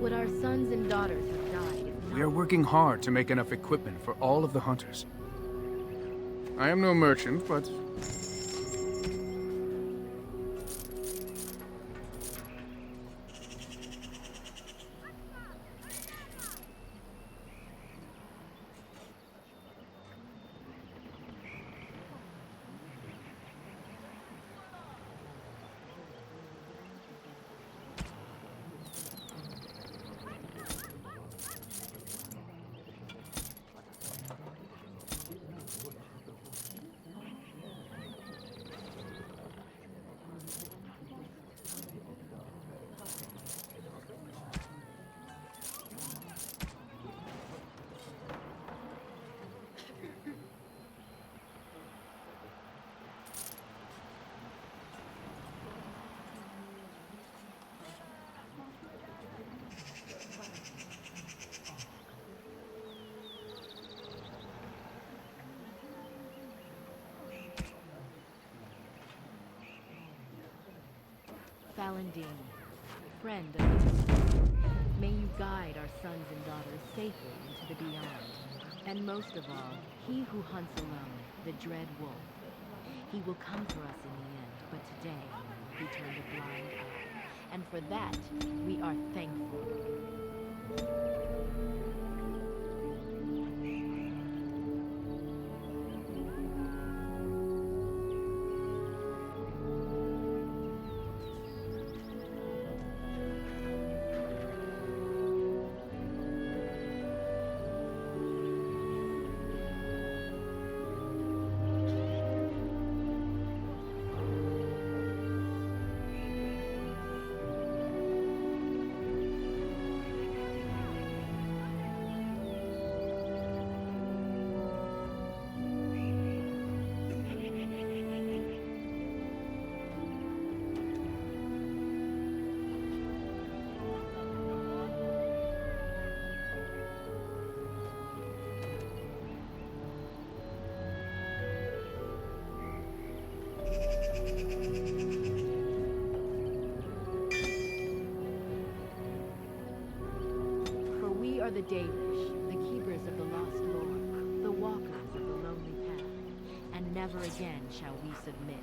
Would our sons and daughters have died if We are working hard to make enough equipment for all of the hunters. I am no merchant, but Valentin, friend of the may you guide our sons and daughters safely into the beyond. And most of all, he who hunts alone, the dread wolf. He will come for us in the end, but today he turned a blind eye. And for that, we are thankful. are the Dalish, the keepers of the lost lore, the walkers of the lonely path, and never again shall we submit.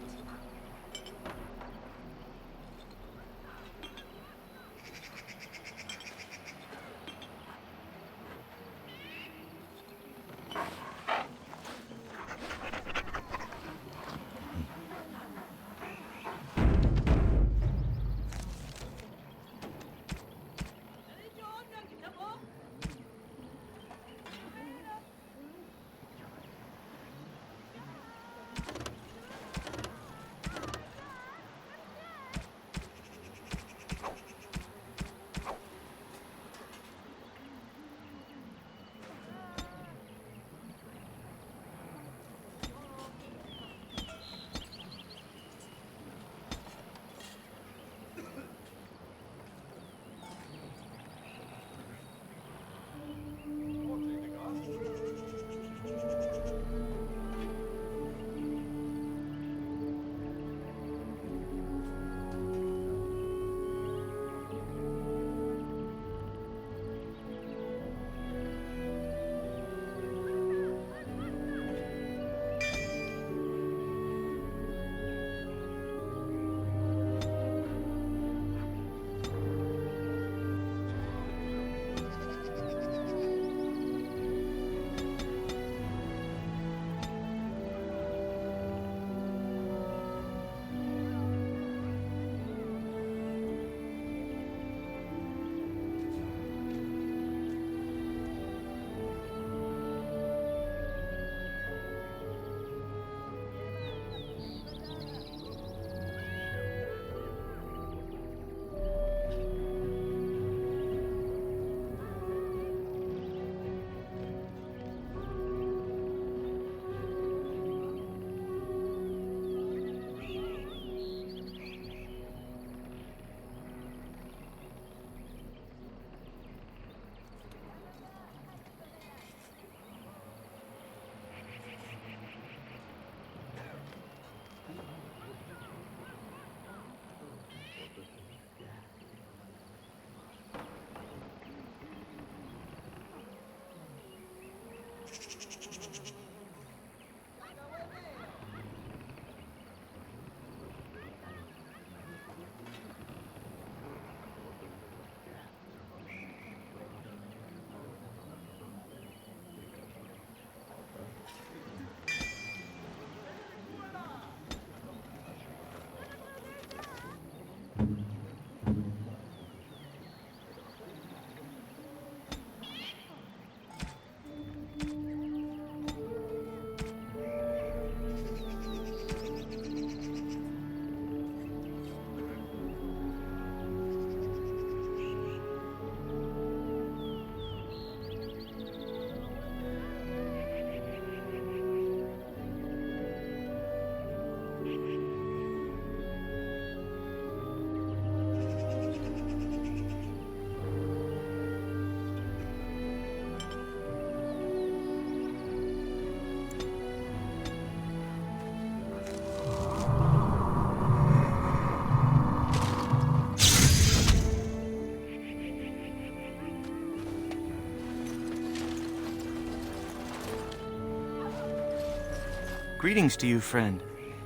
Greetings to you, friend.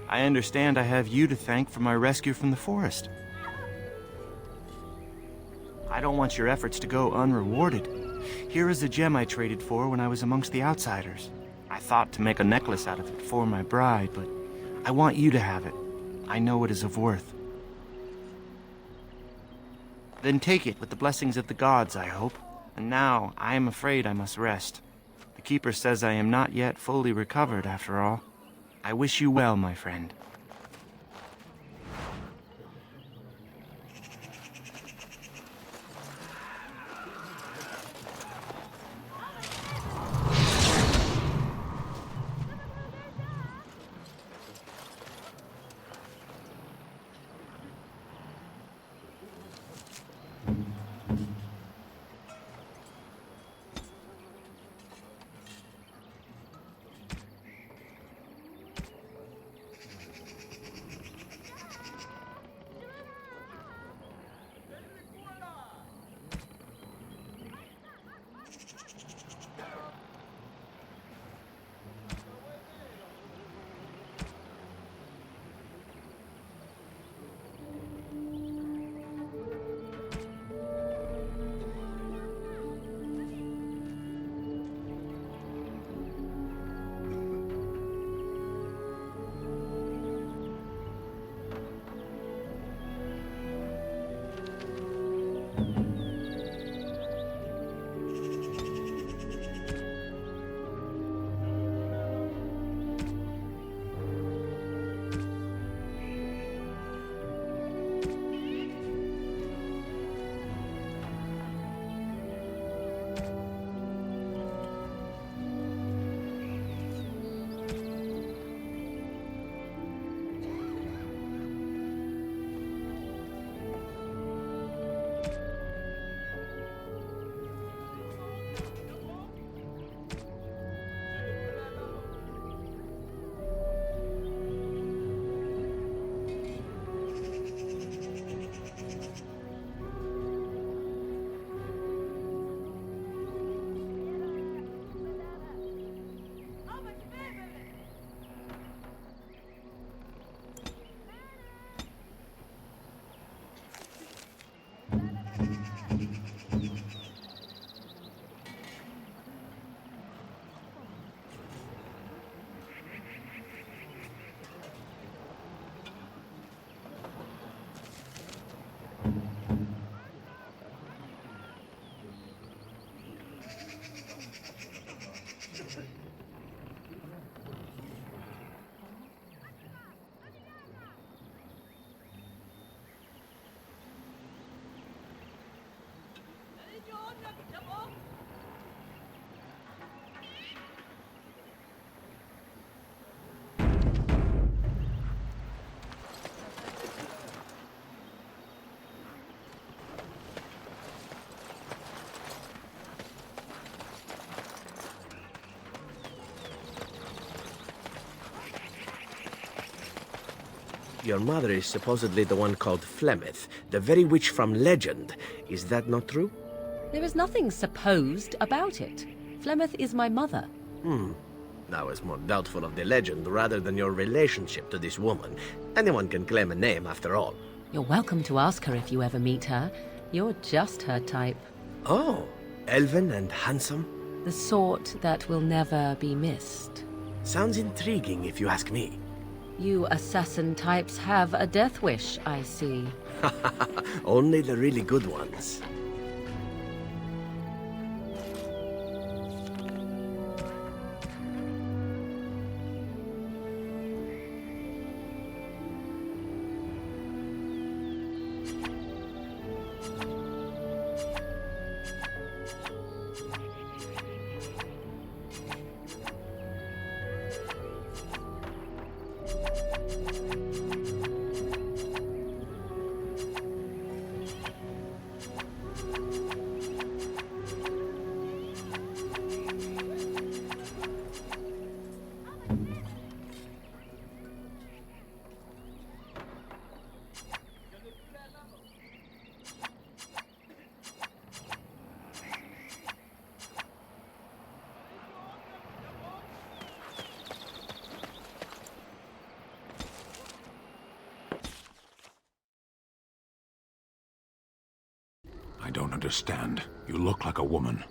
I understand I have you to thank for my rescue from the forest. I don't want your efforts to go unrewarded. Here is the gem I traded for when I was amongst the outsiders. I thought to make a necklace out of it for my bride, but I want you to have it. I know it is of worth. Then take it with the blessings of the gods, I hope. And now, I am afraid I must rest. The Keeper says I am not yet fully recovered, after all. I wish you well, my friend. Your mother is supposedly the one called Flemeth, the very witch from legend. Is that not true? There is nothing supposed about it. Flemeth is my mother. I was more doubtful of the legend rather than your relationship to this woman. Anyone can claim a name, after all. You're welcome to ask her if you ever meet her. You're just her type. Oh, elven and handsome? The sort that will never be missed. Sounds intriguing if you ask me. You assassin types have a death wish, I see. Only the really good ones. I don't understand. You look like a woman.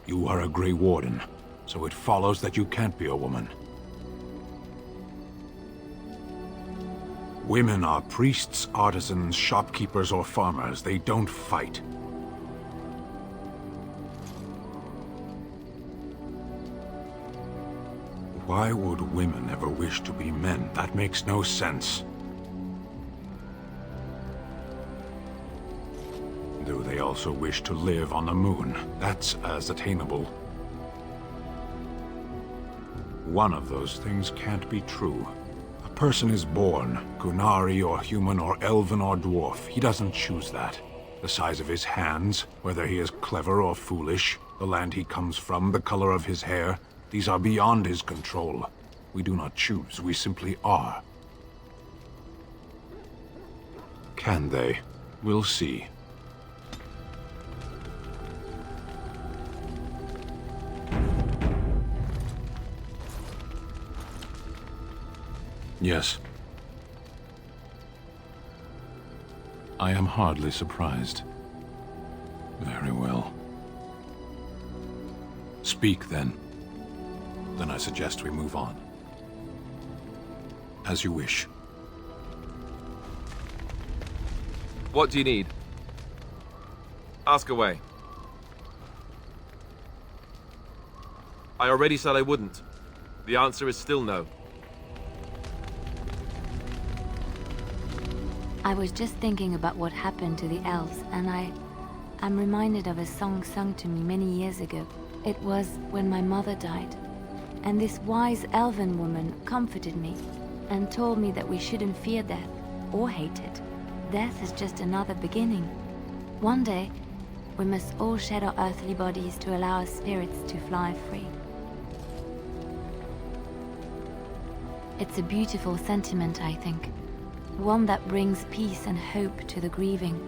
You are a Grey Warden, so it follows that you can't be a woman. Women are priests, artisans, shopkeepers, or farmers. They don't fight. Why would women ever wish to be men? That makes no sense. Do they also wish to live on the moon? That's as attainable. One of those things can't be true. A person is born, Gunari or human or elven or dwarf. He doesn't choose that. The size of his hands, whether he is clever or foolish, the land he comes from, the color of his hair, these are beyond his control. We do not choose, we simply are. Can they? We'll see. Yes. I am hardly surprised. Very well. Speak, then. Then I suggest we move on. As you wish. What do you need? Ask away. I already said I wouldn't. The answer is still no. I was just thinking about what happened to the elves, and I'm reminded of a song sung to me many years ago. It was when my mother died, and this wise elven woman comforted me and told me that we shouldn't fear death or hate it. Death is just another beginning. One day, we must all shed our earthly bodies to allow our spirits to fly free. It's a beautiful sentiment, I think. One that brings peace and hope to the grieving.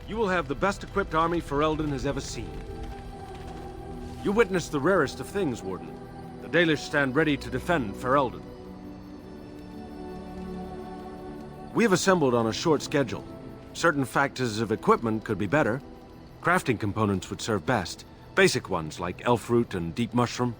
you will have the best equipped army Ferelden has ever seen. You witnessed the rarest of things, Warden. The Dalish stand ready to defend Ferelden. We have assembled on a short schedule. Certain factors of equipment could be better. Crafting components would serve best. Basic ones like elf root and deep mushroom.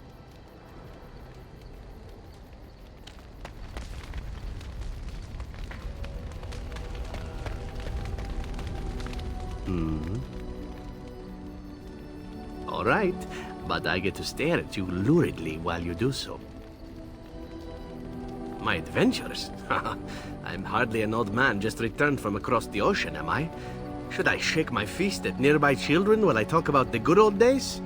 All right, but I get to stare at you luridly while you do so. My adventures? I'm hardly an old man just returned from across the ocean, am I? Should I shake my fist at nearby children while I talk about the good old days?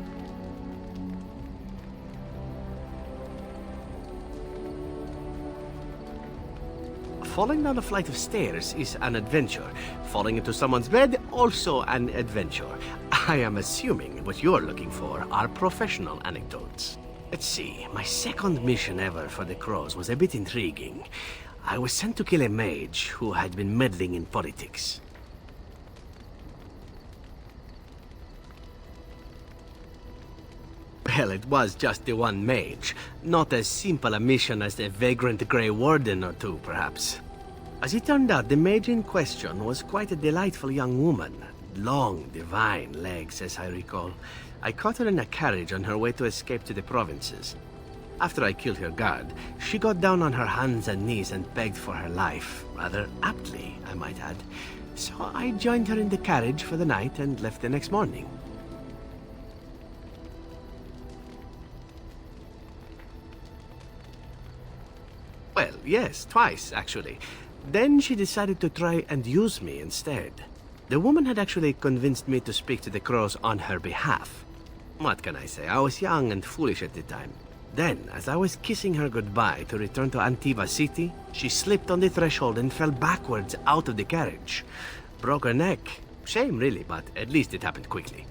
Falling down a flight of stairs is an adventure. Falling into someone's bed, also an adventure. I am assuming what you're looking for are professional anecdotes. Let's see, my second mission ever for the Crows was a bit intriguing. I was sent to kill a mage who had been meddling in politics. Well, it was just the one mage. Not as simple a mission as the vagrant Grey Warden or two, perhaps. As it turned out, the mage in question was quite a delightful young woman. Long, divine legs, as I recall. I caught her in a carriage on her way to escape to the provinces. After I killed her guard, she got down on her hands and knees and begged for her life. Rather aptly, I might add. So I joined her in the carriage for the night and left the next morning. Well, yes, twice, actually. Then she decided to try and use me instead. The woman had actually convinced me to speak to the Crows on her behalf. What can I say? I was young and foolish at the time. Then, as I was kissing her goodbye to return to Antiva City, she slipped on the threshold and fell backwards out of the carriage. Broke her neck. Shame, really, but at least it happened quickly.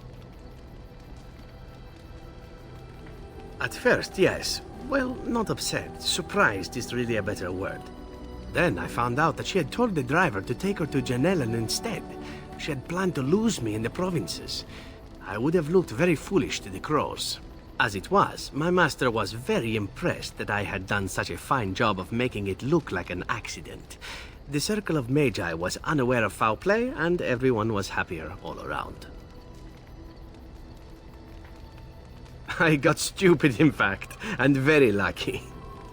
At first, yes. Well, not upset. Surprised is really a better word. Then I found out that she had told the driver to take her to Janellen instead. She had planned to lose me in the provinces. I would have looked very foolish to the Crows. As it was, my master was very impressed that I had done such a fine job of making it look like an accident. The circle of Magi was unaware of foul play, and everyone was happier all around. I got stupid, in fact, and very lucky.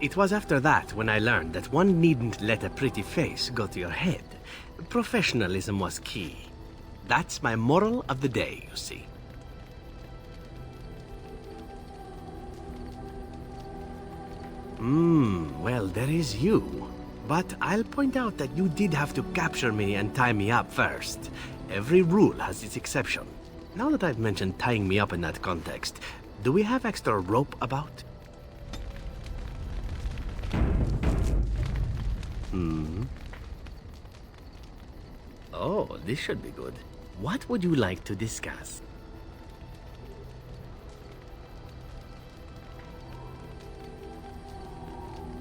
It was after that when I learned that one needn't let a pretty face go to your head. Professionalism was key. That's my moral of the day, you see. Well, there is you. But I'll point out that you did have to capture me and tie me up first. Every rule has its exception. Now that I've mentioned tying me up in that context, do we have extra rope about? Oh, this should be good. What would you like to discuss?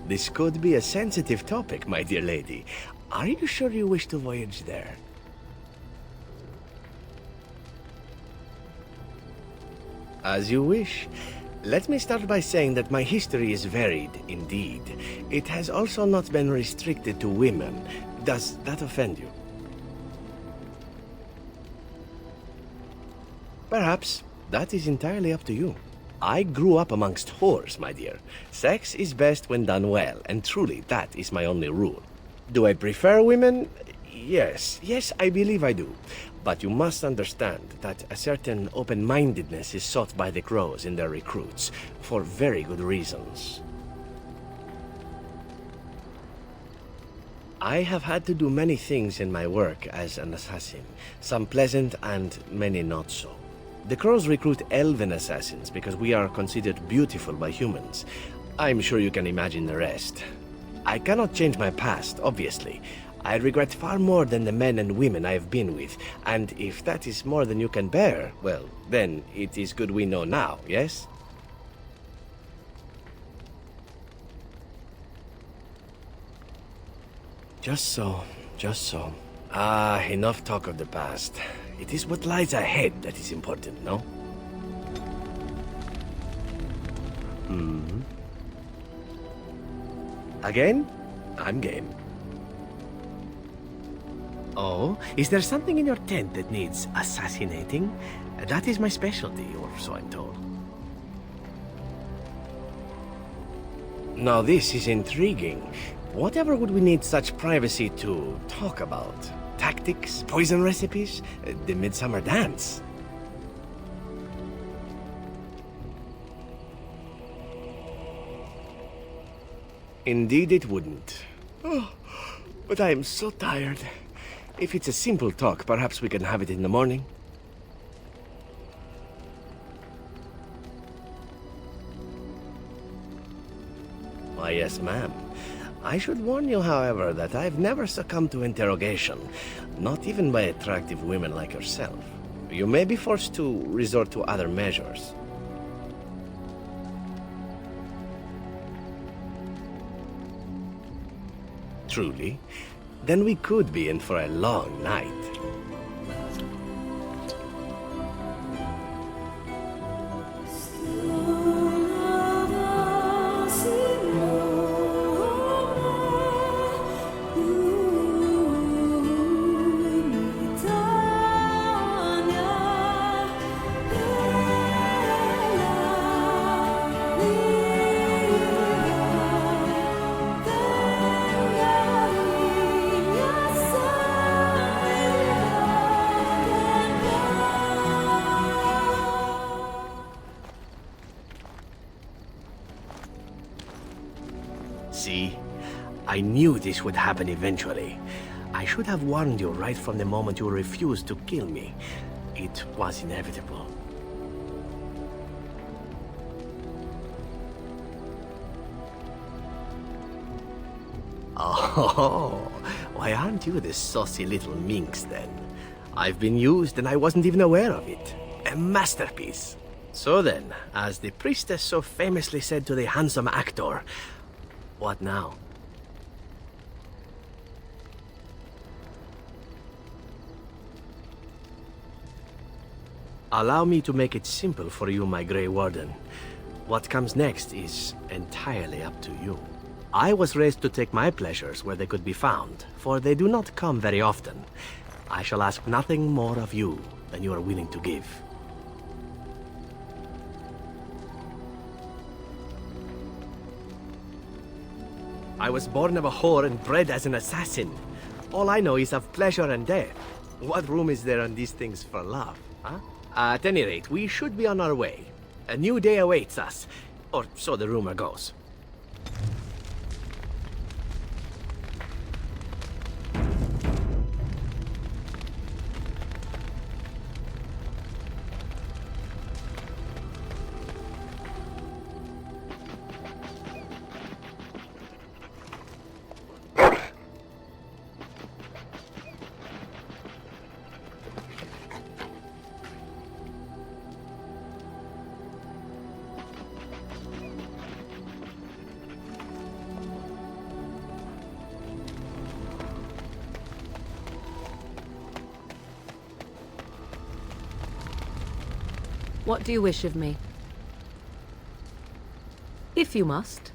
This could be a sensitive topic, my dear lady. Are you sure you wish to voyage there? As you wish. Let me start by saying that my history is varied, indeed. It has also not been restricted to women. Does that offend you? Perhaps. That is entirely up to you. I grew up amongst whores, my dear. Sex is best when done well, and truly that is my only rule. Do I prefer women? Yes, I believe I do. But you must understand that a certain open-mindedness is sought by the Crows in their recruits, for very good reasons. I have had to do many things in my work as an assassin, some pleasant and many not so. The Crows recruit elven assassins because we are considered beautiful by humans. I'm sure you can imagine the rest. I cannot change my past, obviously. I regret far more than the men and women I have been with, and if that is more than you can bear, well, then it is good we know now, yes? Just so. Ah, enough talk of the past. It is what lies ahead that is important, no? Again? I'm game. Oh, is there something in your tent that needs assassinating? That is my specialty, or so I'm told. Now this is intriguing. Whatever would we need such privacy to talk about? Tactics? Poison recipes? The Midsummer Dance? Indeed it wouldn't. Oh, but I am so tired. If it's a simple talk, perhaps we can have it in the morning. Why, yes, ma'am. I should warn you, however, that I've never succumbed to interrogation, not even by attractive women like yourself. You may be forced to resort to other measures. Truly? Then we could be in for a long night. See? I knew this would happen eventually. I should have warned you right from the moment you refused to kill me. It was inevitable. Oh, why aren't you the saucy little minx then? I've been used and I wasn't even aware of it. A masterpiece. So then, as the priestess so famously said to the handsome actor, what now? Allow me to make it simple for you, my Grey Warden. What comes next is entirely up to you. I was raised to take my pleasures where they could be found, for they do not come very often. I shall ask nothing more of you than you are willing to give. I was born of a whore and bred as an assassin. All I know is of pleasure and death. What room is there on these things for love, huh? At any rate, we should be on our way. A new day awaits us, or so the rumor goes. What do you wish of me? If you must.